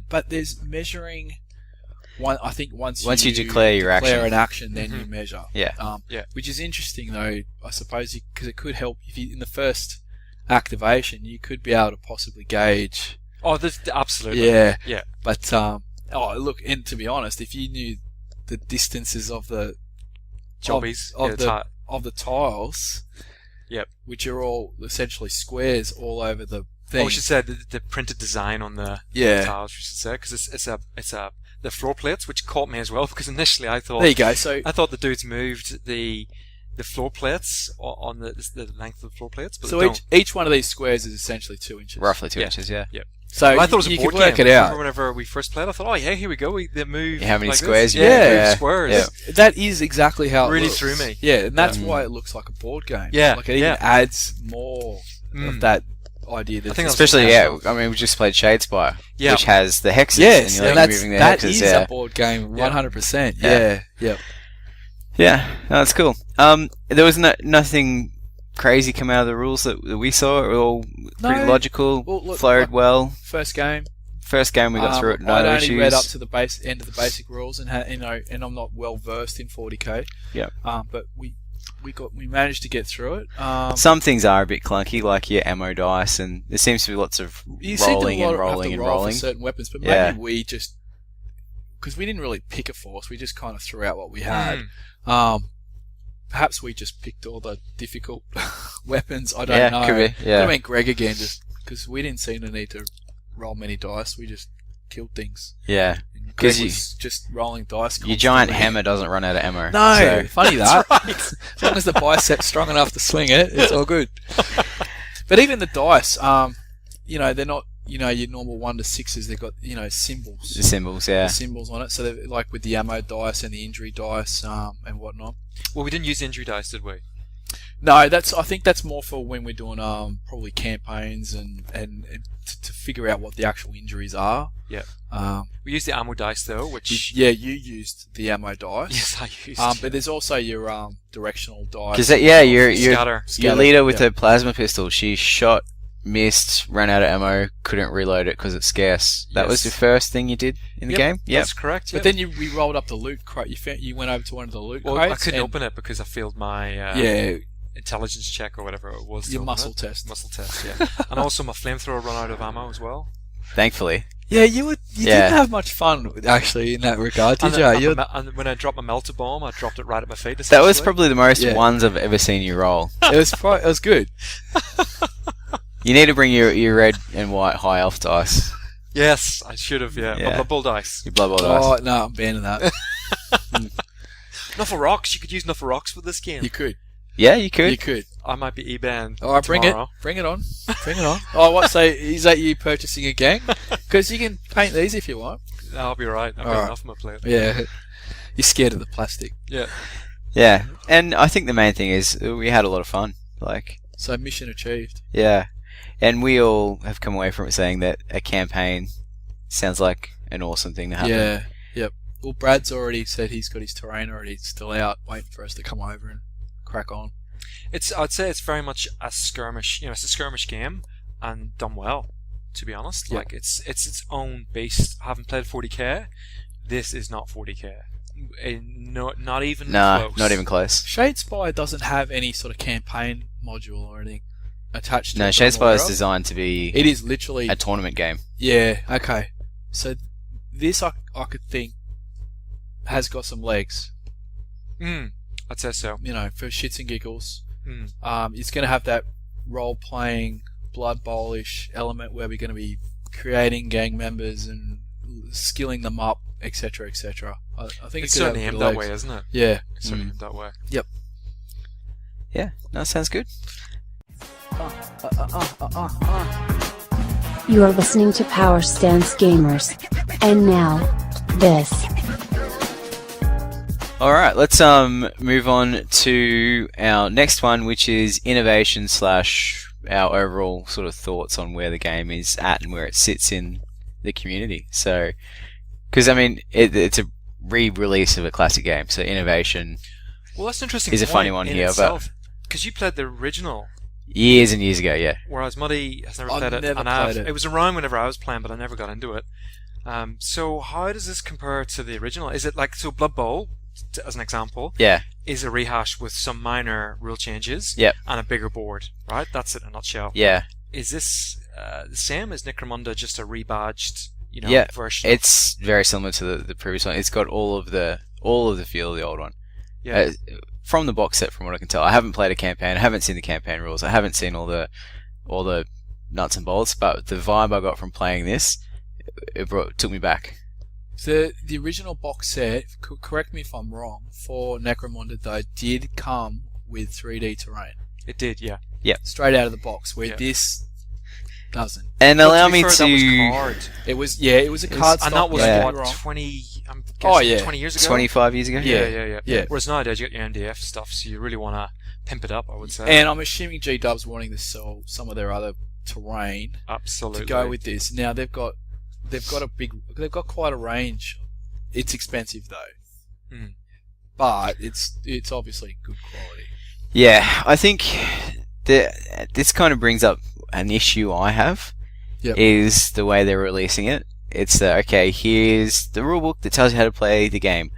But there's measuring. I think once you declare your action. an action, then you measure. Yeah. Yeah. Which is interesting, though, I suppose, because it could help if you in the first activation, you could be able to possibly gauge. Oh, absolutely. Yeah. Yeah. But look, and to be honest, if you knew the distances of the Jobbies. of the tiles, Yep. which are all essentially squares all over the thing. Oh, we should say the printed design on the tiles. We should say because it's the floor plates, which caught me as well because initially I thought There you go. So the dudes moved the floor plates on the length of the floor plates, but so they don't. each one of these squares is essentially 2 inches. Roughly 2 Yeah. inches, yeah. Yeah. So Well, I thought it was a you board could work game. it out. Remember whenever we first played, I thought, oh yeah, here we go. They move. How many like squares this. you Yeah. yeah. Move squares. Yeah. That is exactly how Really it looks. threw me. Yeah, and that's why it looks like a board game. Yeah, Like it even adds more of that idea. That I think that's Especially, what I mean, we just played Shadespire, Yeah. which has the hexes, yes, and you're and like moving the that hexes. is Yeah. a board game, 100%. Yeah. Yeah. Yeah, no, that's cool. There was nothing crazy come out of the rules that we saw. It were all pretty No. logical, Well, look, flowed well. First game. First game we got through it, no I'd only issues. read up to the end of the basic rules, and and I'm not well versed in 40k. Yeah. But we managed to get through it. Some things are a bit clunky, like your ammo dice, and there seems to be lots of You seem to rolling and have to rolling and roll rolling. for certain weapons, but Yeah. maybe we just because we didn't really pick a force, we just kind of threw out what we had. Perhaps we just picked all the difficult weapons. I don't know. Could be. Could Yeah, have been Greg again, just because we didn't seem to need to roll many dice. We just killed things. yeah. And 'Cause Greg was just rolling dice. Your giant constantly. hammer doesn't run out of ammo. No, so- funny that. As long as the bicep's strong enough to sling it, it's all good. But even the dice, they're not your normal 1 to 6s, they've got symbols. The symbols, yeah. The symbols on it. So they're like with the ammo dice and the injury dice and whatnot. Well, we didn't use injury dice, did we? No, I think that's more for when we're doing probably campaigns and to figure out what the actual injuries are. Yeah. We used the ammo dice though, which you used the ammo dice. yes, I used. But there's also your directional dice. Because your Scatter. leader with the plasma pistol, she shot, missed, ran out of ammo, couldn't reload it because it's scarce. That was the Yes. first thing you did in the game? Yep. That's correct. But then we rolled up the loot crate. You went over to one of the loot Well, crates. I couldn't and- open it because I failed my intelligence check or whatever it was. to your open muscle it. test. Muscle test, yeah. And also my flamethrower run out of ammo as well. Thankfully. Yeah, you Yeah. didn't have much fun actually in that regard, did you? And when I dropped my melter bomb, I dropped it right at my feet. That was essentially. probably the most Yeah. ones I've ever seen you roll. It was good. You need to bring your red and white high elf dice. Yes, I should have. Yeah, Yeah. my Blood Bowl dice. Your blood bowl dice. Oh no, I'm banning that. Enough of rocks. You could use enough of rocks for this game. You could. Yeah, you could. You could. I might be eBaying All right, bring it. tomorrow. Bring it on. Bring it on. Oh, what? So is that you purchasing a gang? Because you can paint these if you want. I'll be right. I've got Alright. enough on my plate. Yeah. You're scared of the plastic. Yeah. Yeah, and I think the main thing is we had a lot of fun. Like, So mission achieved. yeah, and we all have come away from it saying that a campaign sounds like an awesome thing to happen. Yeah. Yep. Well, Brad's already said he's got his terrain already still out, waiting for us to come over and crack on. I'd say it's very much a skirmish. It's a skirmish game and done well. To be honest, Yeah. like it's its own beast. I haven't played 40k. This is not 40k. Not even Nah, close. not even close. Shadespire doesn't have any sort of campaign module or anything attached to No, it. that I'm Shadespire aware is of. designed to be It is literally. a tournament game. Yeah, okay. So this I could think has got some legs, I'd say so. for shits and giggles. Mm. It's going to have that role-playing, Blood Bowl-ish element where we're going to be creating gang members and skilling them up, etc., etc. I think It's it could have certainly a aimed bit that of way, legs. isn't it? Yeah. It's certainly aimed that way. Yeah, no, sounds good. You are listening to Power Stance Gamers. And now, this. All right, let's move on to our next one, which is innovation / our overall sort of thoughts on where the game is at and where it sits in the community. So, because I mean, it's a re-release of a classic game, so innovation Well, that's an interesting. is a funny point one in here, itself, because you played the original, years and years ago, yeah. whereas Muddy has never I've played it, never and played it. it was around whenever I was playing, but I never got into it. So how does this compare to the original? Is it like Blood Bowl, as an example, Yeah, is a rehash with some minor rule changes Yep. and a bigger board, right? That's it in a nutshell. yeah. Is this the same as Necromunda, just a rebadged, Yeah, version? It's very similar to the previous one. It's got all of the feel of the old one. Yeah. From the box set, from what I can tell, I haven't played a campaign. I haven't seen the campaign rules. I haven't seen all the nuts and bolts. But the vibe I got from playing this, took me back. The original box set, correct me if I'm wrong, for Necromunda though, did come with 3D terrain. It did, yeah. Straight out of the box, where Yeah. this doesn't. And But allow to be me fair, to. that was card. It was a card And stock. that was Yeah. what, wrong. 20? I'm guessing Oh, yeah. 20 years ago. 25 years ago. Yeah. Whereas nowadays you got your MDF stuff, so you really want to pimp it up, I would say. And I'm assuming G-Dub's wanting to sell some of their other terrain Absolutely. to go with this. Now they've got quite a range. It's expensive though, but it's obviously good quality. Yeah, I think this kind of brings up an issue I have. Yep. Is the way they're releasing it. It's okay, here's the rulebook that tells you how to play the game.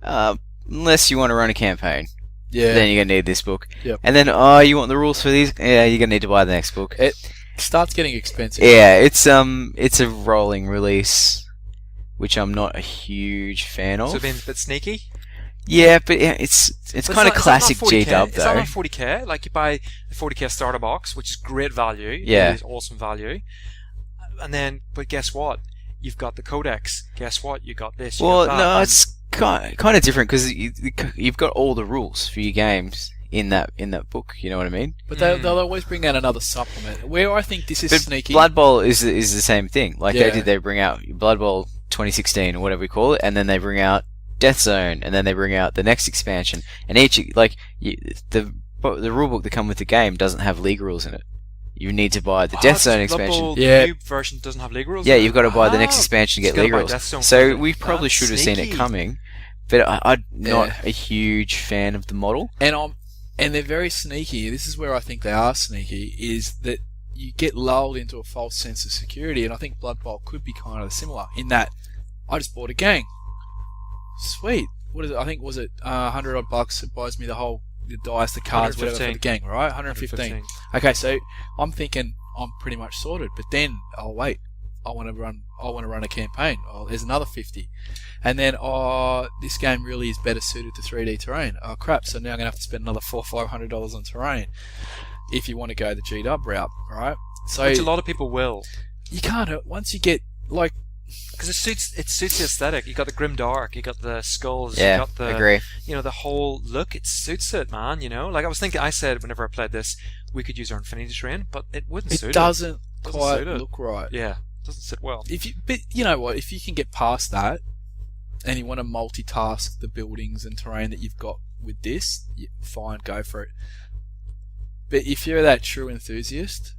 Unless you want to run a campaign, Yeah, then you're gonna need this book. Yep. And then, you want the rules for these? Yeah, you're gonna need to buy the next book. it starts getting expensive. Yeah, it's a rolling release, which I'm not a huge fan of. So being a bit sneaky. Yeah, but it's But kind of classic is that not 40K? G-Dub Is that though. not 40k? Like you buy the 40k starter box, which is great value. Yeah. It is awesome value. And then, but guess what? You've got the codex. Guess what? You got this. You Well, got that. no, And it's kind of different because you've got all the rules for your games in that book. You know what I mean? But they'll always bring out another supplement. Where I think this is But sneaky. Blood Bowl is the same thing. Like Yeah. they bring out Blood Bowl 2016 or whatever we call it, and then they bring out Death Zone, and then they bring out the next expansion. And each the rulebook that come with the game doesn't have league rules in it. You need to buy the Death Zone expansion. The new version doesn't have league rules. Yeah, in it? you've got to buy the next expansion to Just get league gotta buy rules. Death Zone So for we the- probably that's should have seen it sneaky. coming. But I'm not a huge fan of the model. And they're very sneaky. This is where I think they are sneaky, is that you get lulled into a false sense of security, and I think Blood Bowl could be kind of similar in that I just bought a gang. Sweet. What is it? I think was it $100 odd bucks. It buys me the dice, the cards, whatever for the gang, right? 115. Okay, so I'm thinking I'm pretty much sorted, but then wait. I want to run a campaign. Oh, there's another 50. And then, this game really is better suited to 3D terrain. Oh, crap. So now I'm going to have to spend another $400 or $500 on terrain if you want to go the G-Dub route, right? So Which a lot of people will. You can't, once you get, like... Because it suits the aesthetic. You got the grim dark, you got the skulls, Yeah, you got the... agree. The whole look, it suits it, man, Like I said whenever I played this, we could use our Infinity Terrain, but it wouldn't suit it. It doesn't Doesn't quite suit it. look right. Yeah, it doesn't sit well. But you know what? If you can get past that, and you want to multitask the buildings and terrain that you've got with this, fine, go for it. But if you're that true enthusiast,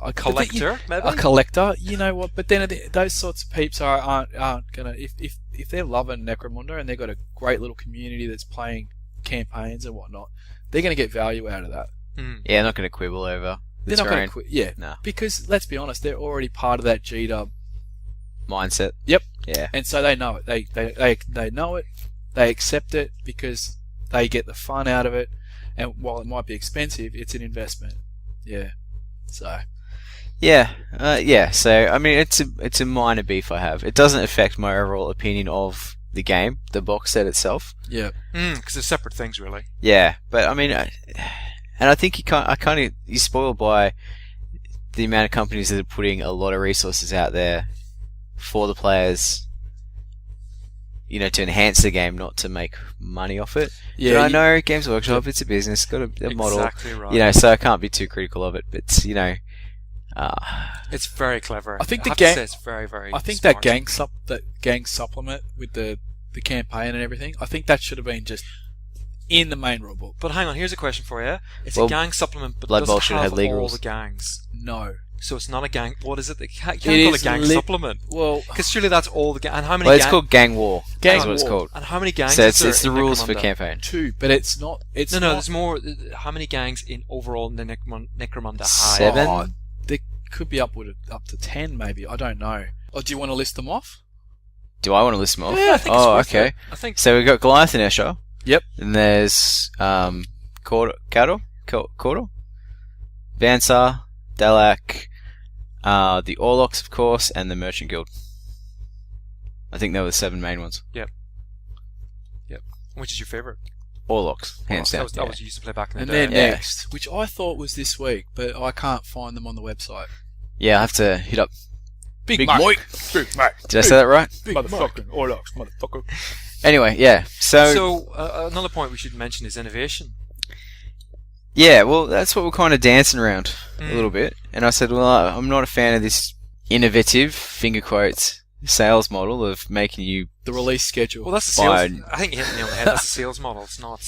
A collector, maybe? a collector, you know what? But then those sorts of peeps aren't gonna, if they're loving Necromunda and they've got a great little community that's playing campaigns and whatnot, they're gonna get value out of that. Yeah, I'm not going to quibble over the They're not terrain gonna quit. Yeah, No. because let's be honest, they're already part of that G-Dub. mindset. Yep. Yeah. And so they know it. They know it. They accept it because they get the fun out of it. And while it might be expensive, it's an investment. Yeah. So. Yeah. So I mean, it's a minor beef I have. It doesn't affect my overall opinion of the game, the box set itself. Yeah. Because they're separate things, really. Yeah, but I mean, and I think you're spoiled by the amount of companies that are putting a lot of resources out there for the players, to enhance the game, not to make money off it. Yeah. But I know Games Workshop, it's a business, got a model. Exactly right. So I can't be too critical of it, but It's very clever. I think have the to gang. say it's very, very I think smart. that gang supplement with the campaign and everything. I think that should have been just in the main rulebook. But hang on, here's a question for you. It's Well, a gang supplement, but Blood does Bowl it should have have league all rules. the gangs? No. So it's not a gang. What is it? You can't It call is it gang lit- supplement. Well, Because surely that's all the gang. And how many? Well, it's called Gang War. Gang That's what it's War. called. And how many gangs? So is there it's the in rules for Necromunda? campaign. 2, but it's not. It's No, not, there's more. How many gangs in overall the Necromunda Hive? 7? Oh, there could be up to 10, maybe. I don't know. Or do you want to list them off? Do I want to list them off? Yeah, I think it's worth okay. it. I think So we've got Goliath and Escher. Yep. And there's Cordor, Vansar, Dalak, the Orlocks, of course, and the Merchant Guild. I think they were the 7 main ones. which is your favorite? Orlocks, hands down. That was you used to play back in the And day. then Yeah. next, which I thought was this week, but I can't find them on the website. Yeah, I have to hit up. Big Big Mike. Mike. Big Mike. Did I say that right? Big motherfucking Orlocks, motherfucker. Anyway, yeah. So another point we should mention is innovation. Yeah, well, that's what we're kind of dancing around a Mm. little bit. And I said, well, I'm not a fan of this innovative, finger quotes, sales model of making you... The release schedule. Well, that's the Fine. sales. I think you hit the nail on the head. That's the sales model. It's not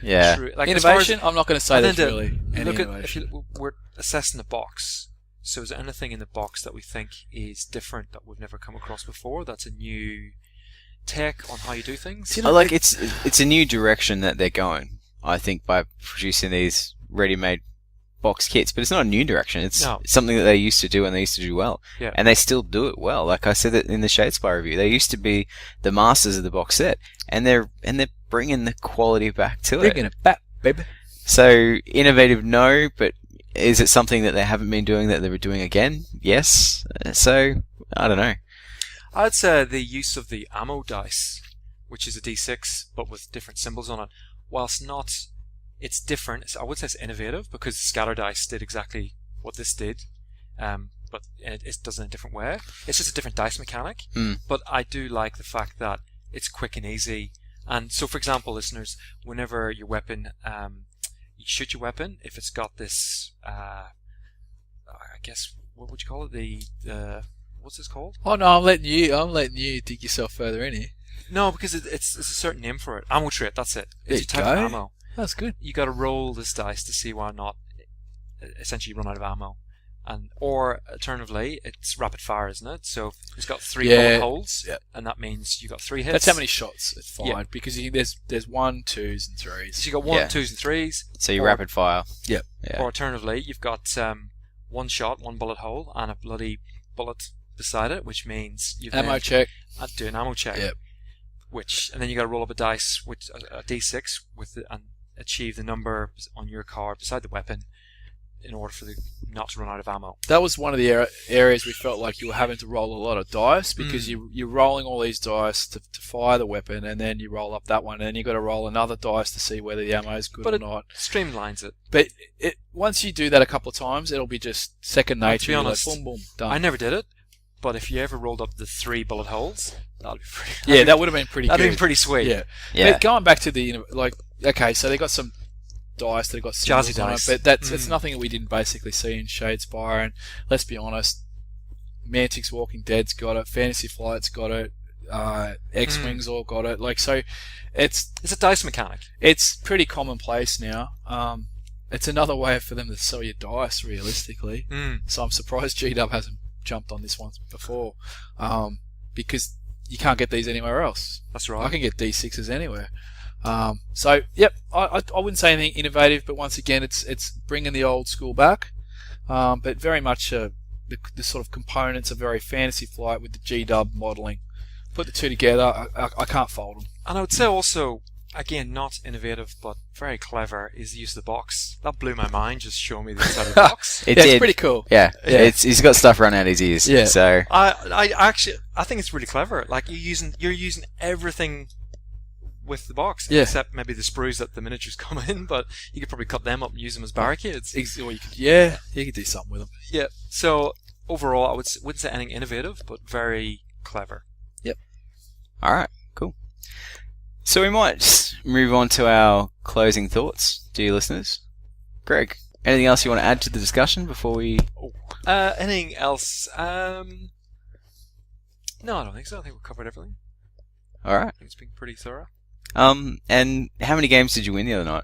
Yeah. true. Like, as far as- Innovation? I'm not going to say and that's then really any look at, innovation. we're assessing the box. So is there anything in the box that we think is different that we've never come across before? That's a new take on how you do things? You I know, like it's a new direction that they're going, I think, by producing these ready-made box kits. But it's not a new direction. It's No. something that they used to do and they used to do well. Yeah. And they still do it well. Like I said it in the Shadespire review, they used to be the masters of the box set, and they're bringing the quality back to Bringing it. it back, baby. So innovative, no, but is it something that they haven't been doing that they were doing again? Yes. So I don't know. I'd say the use of the ammo dice, which is a D6 but with different symbols on it, whilst not, it's different. I would say it's innovative because the scatter dice did exactly what this did, but it does it in a different way. It's just a different dice mechanic. Mm. But I do like the fact that it's quick and easy. And so, for example, listeners, whenever your weapon you shoot your weapon. If it's got this, I guess, what would you call it? The what's this called? Oh no, I'm letting you dig yourself further in here. No, because it's a certain name for it. Ammo trait. That's it. There It's a you type go. of ammo. That's good. You got to roll this dice to see why or not essentially you run out of ammo. Or alternatively, it's rapid fire, isn't it? So if it's got 3 bullet holes, and that means you got 3 hits. That's how many shots it's fired, Yeah. because there's 1, 2s, and 3s. So you got 1, 2s, and 3s. So you Or- rapid fire. Yep. Yeah. Or alternatively, you've got 1 shot, 1 bullet hole, and a bloody bullet beside it, which means you Ammo check. do an ammo check. Yep. And then you got to roll up a dice, which a d6 and achieve the number on your card beside the weapon, in order for not to run out of ammo. That was one of the areas we felt like you were having to roll a lot of dice, because you're rolling all these dice to fire the weapon, and then you roll up that one, and then you got to roll another dice to see whether the ammo is good or not. Streamlines it. But once you do that a couple of times, it'll be just second nature. To be You're honest, like, boom, boom, done. I never did it, but if you ever rolled up the 3 bullet holes, that'd be pretty. Yeah, that would have been pretty good. That'd been pretty sweet. Yeah. Yeah. But going back to the, okay, so they got some dice that have got symbols Jazzy on dice. it, but it's nothing that we didn't basically see in Shadespire. And let's be honest, Mantic's Walking Dead's got it, Fantasy Flight's got it, X-Wing's all got it. So it's a dice mechanic. It's pretty commonplace now. It's another way for them to sell you dice, realistically. So I'm surprised G-Dub hasn't jumped on this one before, because you can't get these anywhere else. That's right. I can get D6s anywhere. So, yep, I wouldn't say anything innovative, but once again, it's bringing the old school back. But very much the sort of components are very Fantasy Flight with the G-Dub modelling. Put the two together, I can't fault them. And I would say also, again, not innovative, but very clever, is the use of the box. That blew my mind, just showing me the inside of the box. It's pretty cool. Yeah. He's got stuff run out his ears. Yeah. So I think it's really clever. Like you're using everything with the box, except maybe the sprues that the miniatures come in, but you could probably cut them up and use them as barricades. Or you could do something with them. Yeah. So overall, I wouldn't say anything innovative, but very clever. Yep. All right. Cool. So we might just move on to our closing thoughts, dear listeners. Greg, anything else you want to add to the discussion before we? Anything else? No, I don't think so. I think we've covered everything. All right. I think it's been pretty thorough. And how many games did you win the other night?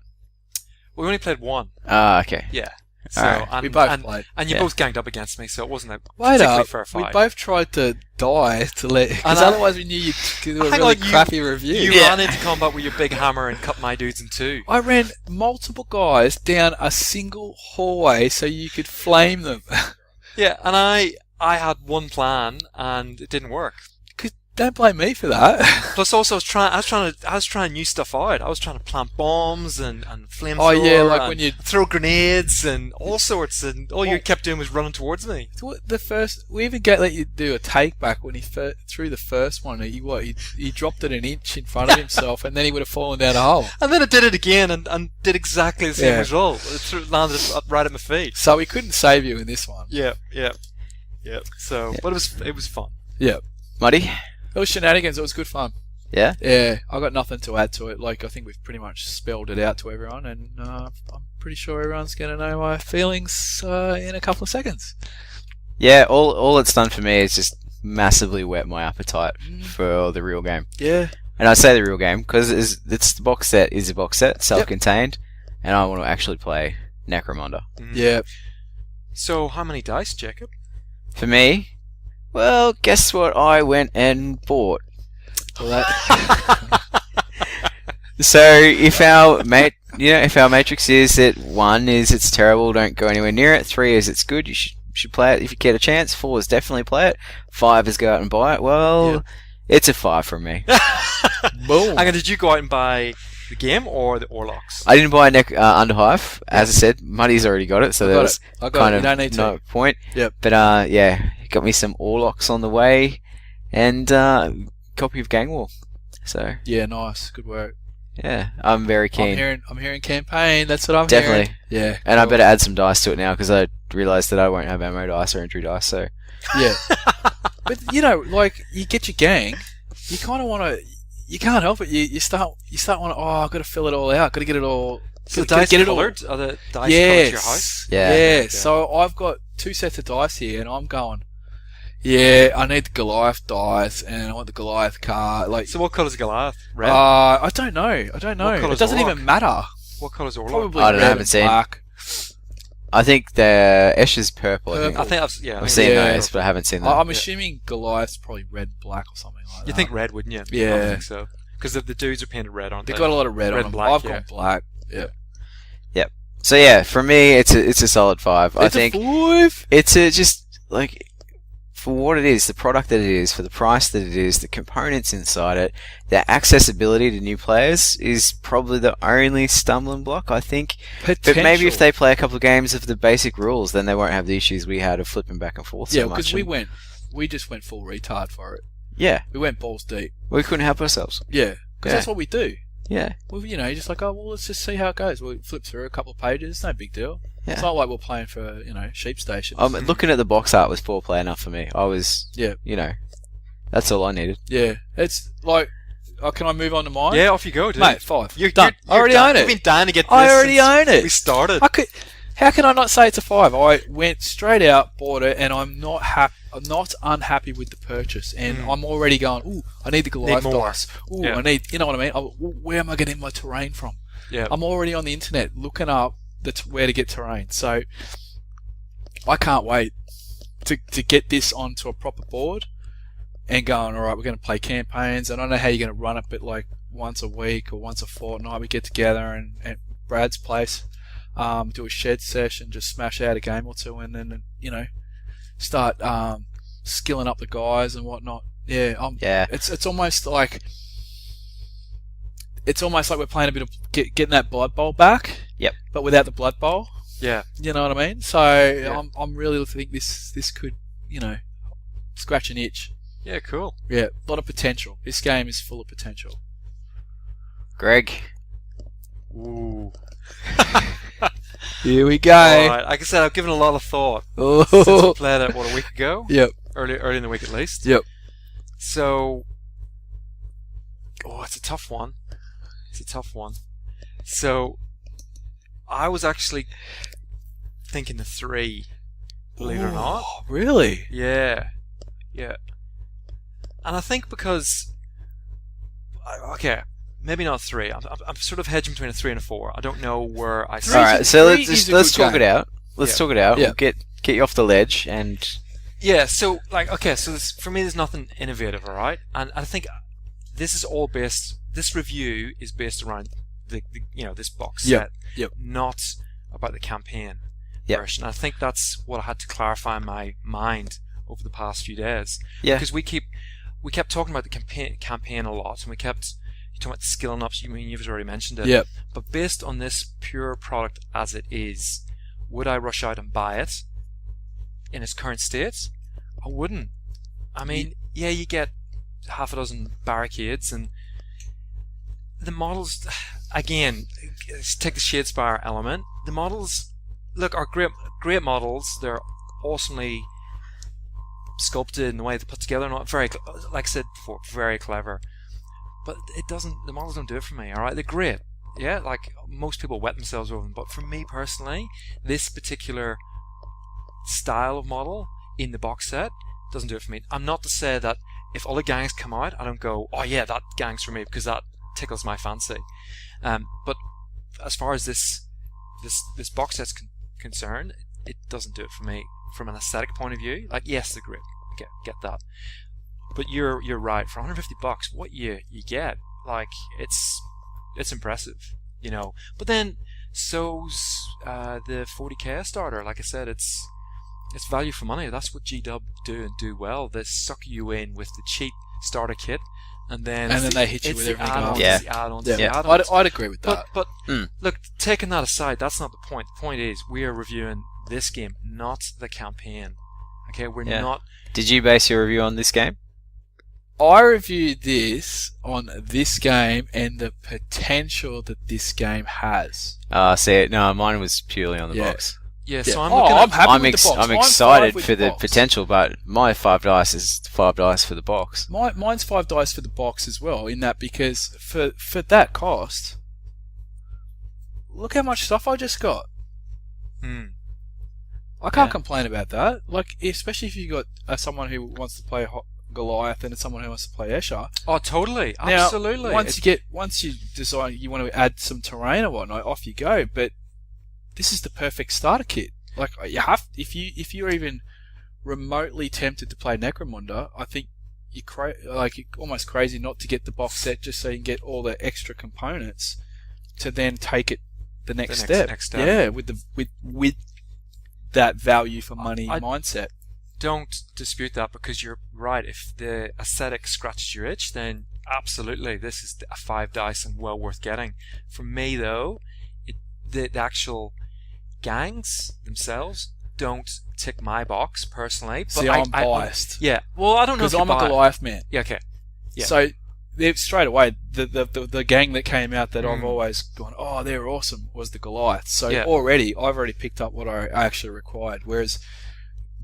We only played 1. Okay. Yeah. So Alright. We both played. And you both ganged up against me, so it wasn't a Wait particularly up, fair we fight. both tried to die to let, because otherwise we knew you'd do a Hang really on, you- crappy review. You ran into combat with your big hammer and cut my dudes in 2. I ran multiple guys down a single hallway so you could flame them. Yeah, and I had one plan and it didn't work. Don't blame me for that. Plus, also, I was trying new stuff out. I was trying to plant bombs and flamethrower. Oh, yeah, like and when you- throw grenades and all sorts, and all you kept doing was running towards me. We even let you do a take back when he threw the first one. He dropped it an inch in front of himself, and then he would have fallen down a hole. And then it did it again and did exactly the same Yeah. result. It landed up right at my feet. So we couldn't save you in this one. Yeah. So, but it was fun. Yeah. Muddy? It was shenanigans. It was good fun. Yeah? Yeah, I got nothing to add to it. I think we've pretty much spelled it out to everyone, and I'm pretty sure everyone's going to know my feelings in a couple of seconds. Yeah, all it's done for me is just massively whet my appetite for the real game. Yeah. And I say the real game because it's the box set is a box set, self-contained, and I want to actually play Necromunda. Yeah. So, how many dice, Jacob? For me, well, guess what I went and bought? Well, So if our matrix is that 1 is it's terrible, don't go anywhere near it. 3 is it's good, you should play it if you get a chance. 4 is definitely play it. 5 is go out and buy it. Well, it's a 5 from me. boom. And did you go out and buy the game or the Orlocks? I didn't buy Underhive. As I said, Muddy's already got it, so there was I got kind it. of You don't need to. no point. Yep. But got me some Orlocks on the way, and copy of Gang War. So Yeah, nice. Good work. yeah, I'm very keen. I'm hearing campaign. That's what I'm Definitely. hearing. Yeah. And I cool. better add some dice to it now because I realised that I won't have ammo dice or entry dice. So Yeah. But you get your gang, you kind of want to. You can't help it. You start wanting. Oh, I've got to fill it all out. Got to get it all So the dice get it all. coloured? Are the dice coloured to your house? Yeah. Yeah. So I've got 2 sets of dice here, and I'm going. Yeah, I need the Goliath dice, and I want the Goliath card. Like, So what colour's Goliath? Red? I don't know. What It colour's doesn't Orc? even matter. What colour's Orlok? Probably I don't know, red haven't and seen. black. I think the Esh is purple. I think. Purple. I think I've seen Yeah. those, but I haven't seen them. I'm Yeah. assuming Goliath's probably red and black or something like that. You think red, wouldn't you? Yeah. I think so. Because the dudes are painted red, aren't they? They've got a lot of red on Red them. and black, I've yeah. gone black. Yeah. So yeah, for me, it's a solid 5. I It's think a 5. it's just like for what it is, the product that it is, for the price that it is, the components inside it, the accessibility to new players is probably the only stumbling block, I think. But maybe if they play a couple of games of the basic rules, then they won't have the issues we had of flipping back and forth so Yeah, much. because we just went full retard for it. Yeah, We went balls deep. we couldn't help ourselves. Yeah, because Yeah. that's what we do. Yeah, Well, just like, well, let's just see how it goes. We'll flip through a couple of pages. No big deal. Yeah. It's not like we're playing for, sheep stations. looking at the box art was 4-play enough for me. I was, Yeah. That's all I needed. Yeah, it's like, can I move on to mine? Yeah, off you go, dude. Mate, 5. You're Done. you're I already done. own it. You've been dying to get this I already since own it. We started. How can I not say it's a 5? I went straight out, bought it, and I'm not unhappy with the purchase. And I'm already going, ooh, I need the Goliath more. dice. Ooh, Yeah. I need, you know what I mean? Where am I getting my terrain from? Yeah. I'm already on the internet looking up where to get terrain. So I can't wait to get this onto a proper board and going, all right, we're going to play campaigns. I don't know how you're going to run it, but like once a week or once a fortnight, we get together and at Brad's place. Do a shed session, just smash out a game or two, and then start skilling up the guys and whatnot. Yeah, Yeah. It's almost like we're playing a bit of getting that Blood Bowl back. Yep. But without the Blood Bowl. Yeah. You know what I mean? So I'm really think this could scratch an itch. Yeah, cool. Yeah, a lot of potential. This game is full of potential. Greg. Ooh. Here we go. Alright, like I said, I've given a lot of thought since we Oh. played it, a week ago? Yep. Early in the week at least. Yep. So, it's a tough one. So, I was actually thinking the 3, believe it or not. Oh, really? Yeah. And I think because, okay, maybe not 3. I'm sort of hedging between a 3 and a 4. I don't know where I see. All right, so three is a let's good talk game. it out. Let's talk it out. Yeah. We'll get you off the ledge and Yeah, so for me, there's nothing innovative, all right? And I think this review is based around this box set, not about the campaign version. I think that's what I had to clarify in my mind over the past few days. Yeah. Because we kept talking about the campaign a lot, and we kept talking about skilling up. You've already mentioned it. Yep. But based on this pure product as it is, would I rush out and buy it in its current state? I wouldn't. I mean, you get half a dozen barricades, and the models, again, take the Shadespire element. The models, are great models. They're awesomely sculpted in the way they're put together. Not very, like I said before, very clever. But the models don't do it for me, alright? They're great. Yeah, like most people wet themselves over them. But for me personally, this particular style of model in the box set doesn't do it for me. I'm not to say that if all the gangs come out, I don't go, oh yeah, that gang's for me, because that tickles my fancy. But as far as this box set's concerned, it doesn't do it for me from an aesthetic point of view. Like, yes, the grip, get that. But you're right. For $150, what you get, like, it's impressive, But then so's the 40k starter. Like I said, it's value for money. That's what G-Dub do well. They suck you in with the cheap starter kit, and then they hit you with everything else. Yeah. It's the add-ons. Yeah. The add-ons. I'd agree with that. But look, taking that aside, that's not the point. The point is we are reviewing this game, not the campaign. Okay, we're not. Did you base your review on this game? I reviewed this on this game and the potential that this game has. No, mine was purely on the box. Yeah, so I'm happy with the box. I'm Mine's excited 5 with for the box. potential, but my 5 dice is 5 dice for the box. Mine's 5 dice for the box as well, in that because for that cost, look how much stuff I just got. Hmm. I can't Yeah. complain about that. Like, especially if you got someone who wants to play Goliath and someone who wants to play Escher. Oh, totally. Now, Absolutely. once you decide you want to add some terrain or whatnot, off you go. But this is the perfect starter kit. Like, you have, if you're even remotely tempted to play Necromunda, I think you're almost crazy not to get the box set just so you can get all the extra components to then take it the next step. Yeah, with that value for money mindset. Don't dispute that, because you're right. If the aesthetic scratches your itch, then absolutely, this is a 5 dice and well worth getting. For me, though, the actual gangs themselves don't tick my box personally. But See, I'm biased. Yeah. Well, I don't know because I'm a Goliath man. Yeah. Okay. Yeah. So straight away, the gang that came out that I've always gone, oh, they're awesome, was the Goliath. So I've already picked up what I actually required. Whereas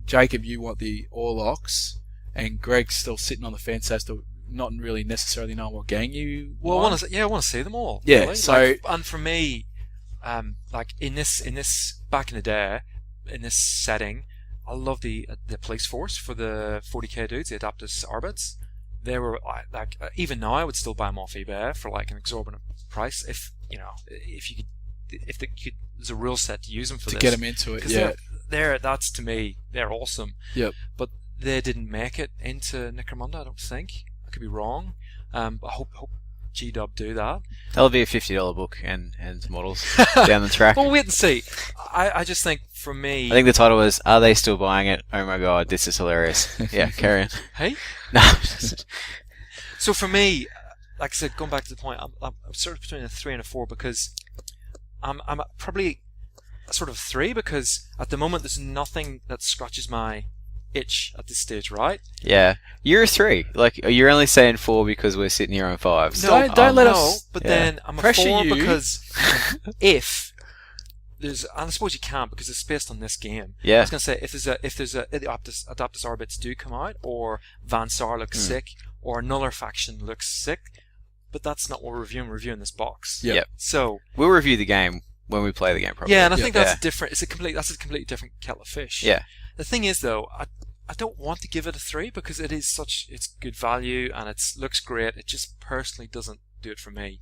Jacob, you want the Orlocks, and Greg's still sitting on the fence as to not really necessarily knowing what gang you want. I want to see them all. Yeah. Really. So and for me, like in this back in the day, in this setting, I love the police force for the 40k dudes, the Adaptus Arbits. They were like even now I would still buy them off eBay for like an exorbitant price if there's a rule set to use them for to this. get them into it. Yeah. That's to me, they're awesome. Yep. But they didn't make it into Necromunda, I don't think. I could be wrong. I hope G-Dub do that. That'll be a $50 book and models down the track. Well, wait and see. I just think for me, I think the title was, "Are they still buying it? Oh my god, this is hilarious." Yeah, carry on. Hey. No. So for me, like I said, going back to the point, I'm sort of between a 3 and a 4 because I'm probably a sort of 3 because at the moment there's nothing that scratches my itch at this stage, right? Yeah, you're a 3. Like, you're only saying 4 because we're sitting here on 5. No, don't let us. But yeah. then I'm a Pressure 4 you. because if there's, and I suppose you can't because it's based on this game. Yeah. I was gonna say if there's a Adaptus Arbits do come out, or Van Sar looks sick, or another faction looks sick, but that's not what we're reviewing. We're reviewing this box. Yep. So we'll review the game when we play the game properly. yeah, and I think that's different. That's a completely different kettle of fish. Yeah. The thing is, though, I don't want to give it a 3 because it's good value and it looks great. It just personally doesn't do it for me.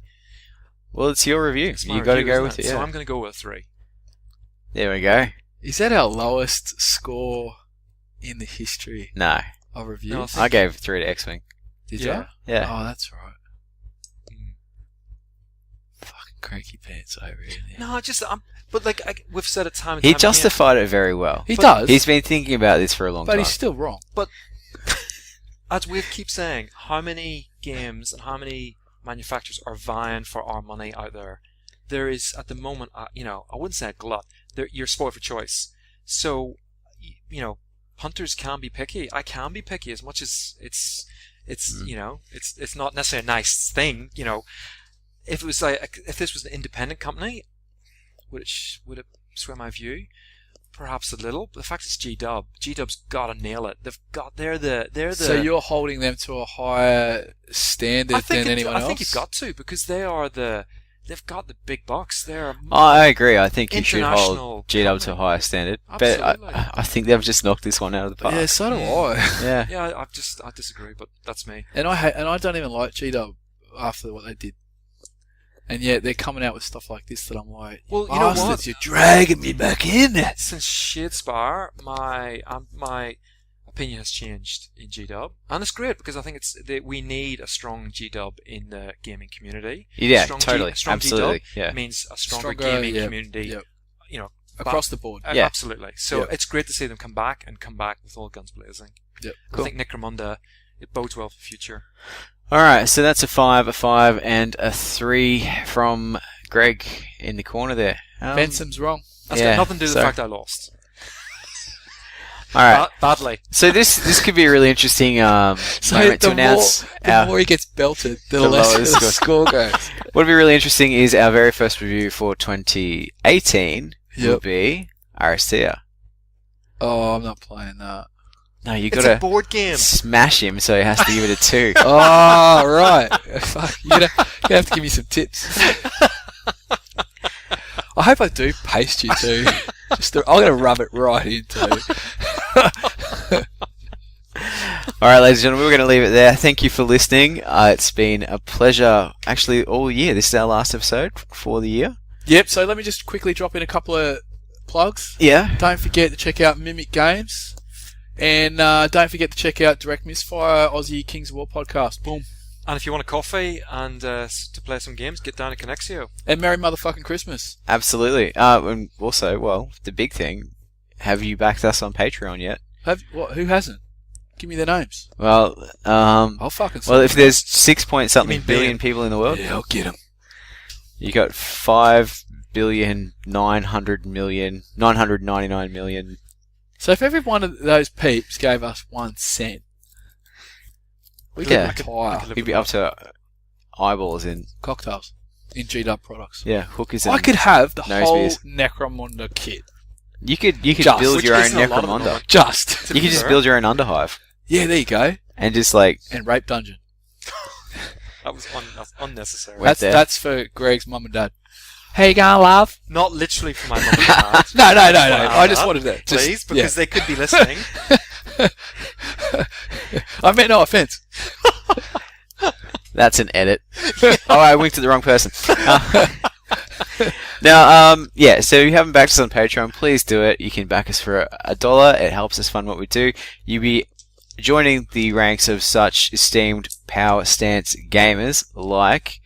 Well, it's your review. It's my You got to review, go isn't with it. So Yeah. I'm going to go with a 3. There we go. Is that our lowest score in the history No, of reviews? No, I gave 3 to X-Wing. Did Yeah. you? Yeah. Oh, that's right. Mm. Fucking cranky pants over here. No, but like we've said it time and He time again. justified it very well. He does. He's been thinking about this for a long but time. he's still wrong. As we keep saying, how many games and how many manufacturers are vying for our money out there? There is, at the moment, I wouldn't say a glut. You're spoiled for choice. So, hunters can be picky. I can be picky as much as it's not necessarily a nice thing. If it was if this was an independent company, would it sway my view? Perhaps a little, but the fact it's G-Dub. G-Dub's gotta nail it. They're the. So you're holding them to a higher standard than anyone else? I think you've got to, because they've got the big bucks. I agree. I think you should international hold G-Dub to a higher standard. Absolutely. But I think they've just knocked this one out of the park. Yeah, so do I. Yeah. Yeah, I disagree, but that's me. And I don't even like G-Dub after what they did. And yet they're coming out with stuff like this that I'm like, well, you know what? bastards, you're dragging me back in. Since Shadespire, my opinion has changed in G-Dub, and it's great because I think we need a strong G-Dub in the gaming community. Yeah, strong totally, strong absolutely. G-Dub Yeah, means a stronger gaming community. Yep. Across the board. Yeah. Absolutely. So it's great to see them come back with all guns blazing. Yep. Cool. I think Necromunda, it bodes well for the future. All right, so that's a 5, a 5, and a 3 from Greg in the corner there. Benson's wrong. That's got nothing to do with the fact I lost. All right. Badly. So this could be a really interesting moment to announce. The more he gets belted, the less lower the the score goes. What would be really interesting is our very first review for 2018 will be Aristea. Oh, I'm not playing that. No, you It's got a to board game. smash him, so he has to give it a 2. Oh, right. Fuck, you're gonna have to give me some tips. I hope I do paste you too. I'm going to rub it right into. Alright, ladies and gentlemen, we're going to leave it there. Thank you for listening. It's been a pleasure, actually, all year. This is our last episode for the year. Yep, so let me just quickly drop in a couple of plugs. Yeah. Don't forget to check out Mimic Games. And don't forget to check out Direct Misfire, Aussie Kings of War podcast. Boom. And if you want a coffee and to play some games, get down to Connexio. And Merry Motherfucking Christmas. Absolutely. And also, well, the big thing, have you backed us on Patreon yet? Who hasn't? Give me their names. Well, I'll fucking well, if there's 6 point You something mean billion people in the world, Yeah, I'll get them. you got 5,999,000,000. So if every one of those peeps gave us 1 cent, we could Yeah. retire You'd be up to eyeballs in, cocktails in G-Dub products. yeah, hookers and I could have the nose whole beers. Necromunda kit. You could Just- build which your own isn't a lot at the Necromunda. moment. Just. You could just build your own Underhive Yeah, there you go. and just like And Rape Dungeon. That was unnecessary. Wait there. That's for Greg's mum and dad. How you going, love? Not literally for my mum and dad. No. Wow, I just Dad, wanted that. Please, because they could be listening. I meant no offense. that's an edit. Oh, I winked at the wrong person. Now, yeah, so if you haven't backed us on Patreon, please do it. You can back us for $1. It helps us fund what we do. You'll be joining the ranks of such esteemed power stance gamers like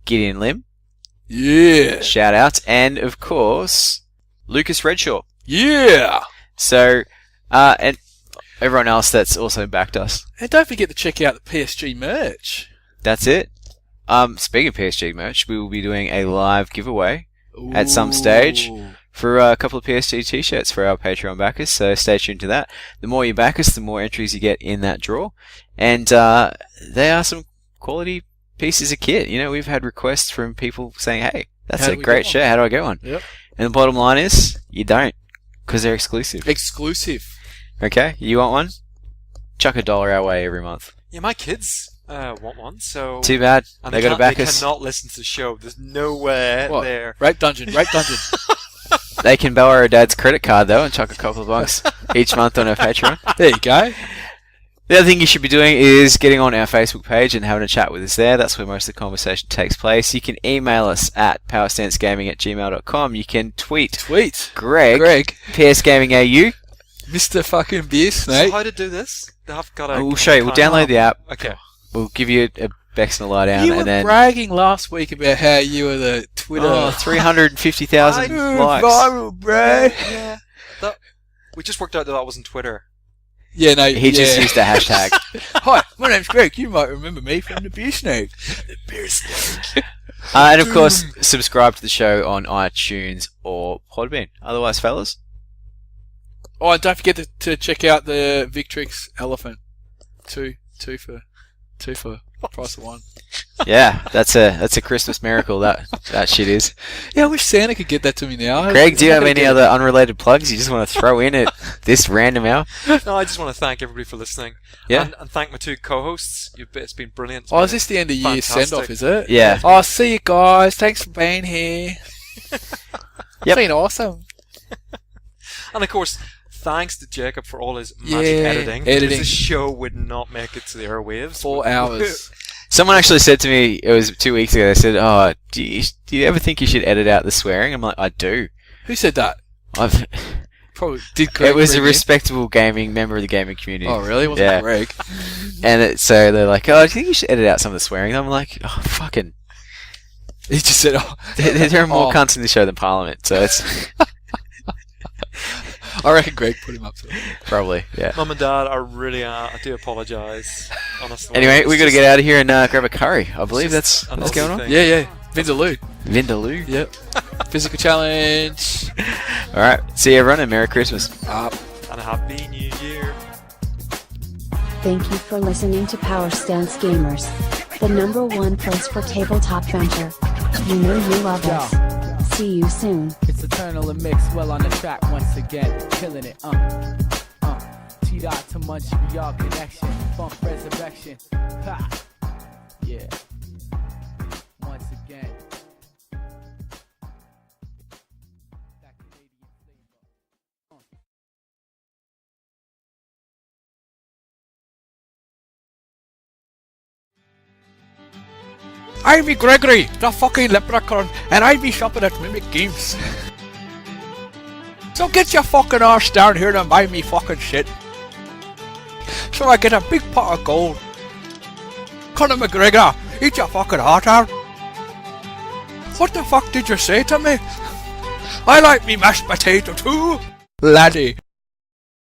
Gideon Lim, Yeah. shout out, and of course, Lucas Redshaw. Yeah. So, and everyone else that's also backed us. And don't forget to check out the PSG merch. That's it. Speaking of PSG merch, we will be doing a live giveaway at some stage Ooh. for a couple of PSG t-shirts for our Patreon backers, so stay tuned to that. The more you back us, the more entries you get in that draw. And they are some quality pieces of kit. You know, we've had requests from people saying, hey, that's How a do we great get shirt, how do I get one? Yep. And the bottom line is, you don't, because they're exclusive. Exclusive. Okay, you want one? Chuck $1 our way every month. Yeah, my kids want one, so... Too bad, And they got to back they us. cannot listen to the show. There's no way What? they're... Rape Dungeon. They can borrow a dad's credit card though and chuck a couple of bucks each month on our Patreon. There you go. The other thing you should be doing is getting on our Facebook page and having a chat with us there. That's where most of the conversation takes place. You can email us at powerstancegaming@gmail.com. You can tweet Greg. PSGamingAU. Mr. fucking Beer So Snake. how to do this? I've got to... We'll show you. We'll download the app. Okay. We'll give you a Bex and a lie down, You were and then bragging last week about how you were the Twitter 350,000 likes. viral, bro. Yeah. We just worked out that wasn't Twitter. Yeah, no. He just used a hashtag. Hi, my name's Greg. You might remember me from the Beer Snake. The Beer Snake. And of course, subscribe to the show on iTunes or Podbean. Otherwise, fellas, Oh, and don't forget to check out the Victrix Elephant. Two for price of one. yeah, that's a Christmas miracle. That shit is. Yeah, I wish Santa could get that to me now. Greg, do you have any other unrelated plugs you just want to throw in at this random hour? No, I just want to thank everybody for listening. Yeah. And thank my two co-hosts. It's been brilliant. It's Oh, been is this the end of year fantastic. send-off, is it? Yeah. Oh, see you guys. Thanks for being here. Yep. It's been awesome. And of course, thanks to Jacob for all his magic Yeah, editing. editing. Because the show would not make it to the airwaves. 4 hours. Someone actually said to me, it was 2 weeks ago, they said, oh, do you ever think you should edit out the swearing? I'm like, I do. Who said that? I've, Probably did Greg. it was a bring in? respectable member of the gaming community. Oh, really? It wasn't Yeah. Greg. And so they're like, oh, do you think you should edit out some of the swearing? I'm like, oh, fucking. He just said, oh. There are more Oh. cunts in the show than Parliament, so it's I reckon Greg put him up to it. probably, yeah. Mum and Dad, I do apologise. Honestly. Anyway, It's we got to just- get out of here and grab a curry. I believe it's that's just what's going on. another Yeah. Vindaloo. Vindaloo. Yep. Physical challenge. All right. See you, everyone, and Merry Christmas. Up. And a happy New Year. Thank you for listening to Power Stance Gamers, the #1 place for tabletop banter. You know you love us. See you soon. It's Eternal and Mix well on the track once again, killing it, T-Dot to Montreal connection, funk resurrection, ha, yeah, once again. I'm be Gregory, the fucking leprechaun, and I be shopping at Mimic Games. So get your fucking arse down here and buy me fucking shit. So I get a big pot of gold. Conor McGregor, eat your fucking heart out. What the fuck did you say to me? I like me mashed potato too, laddie.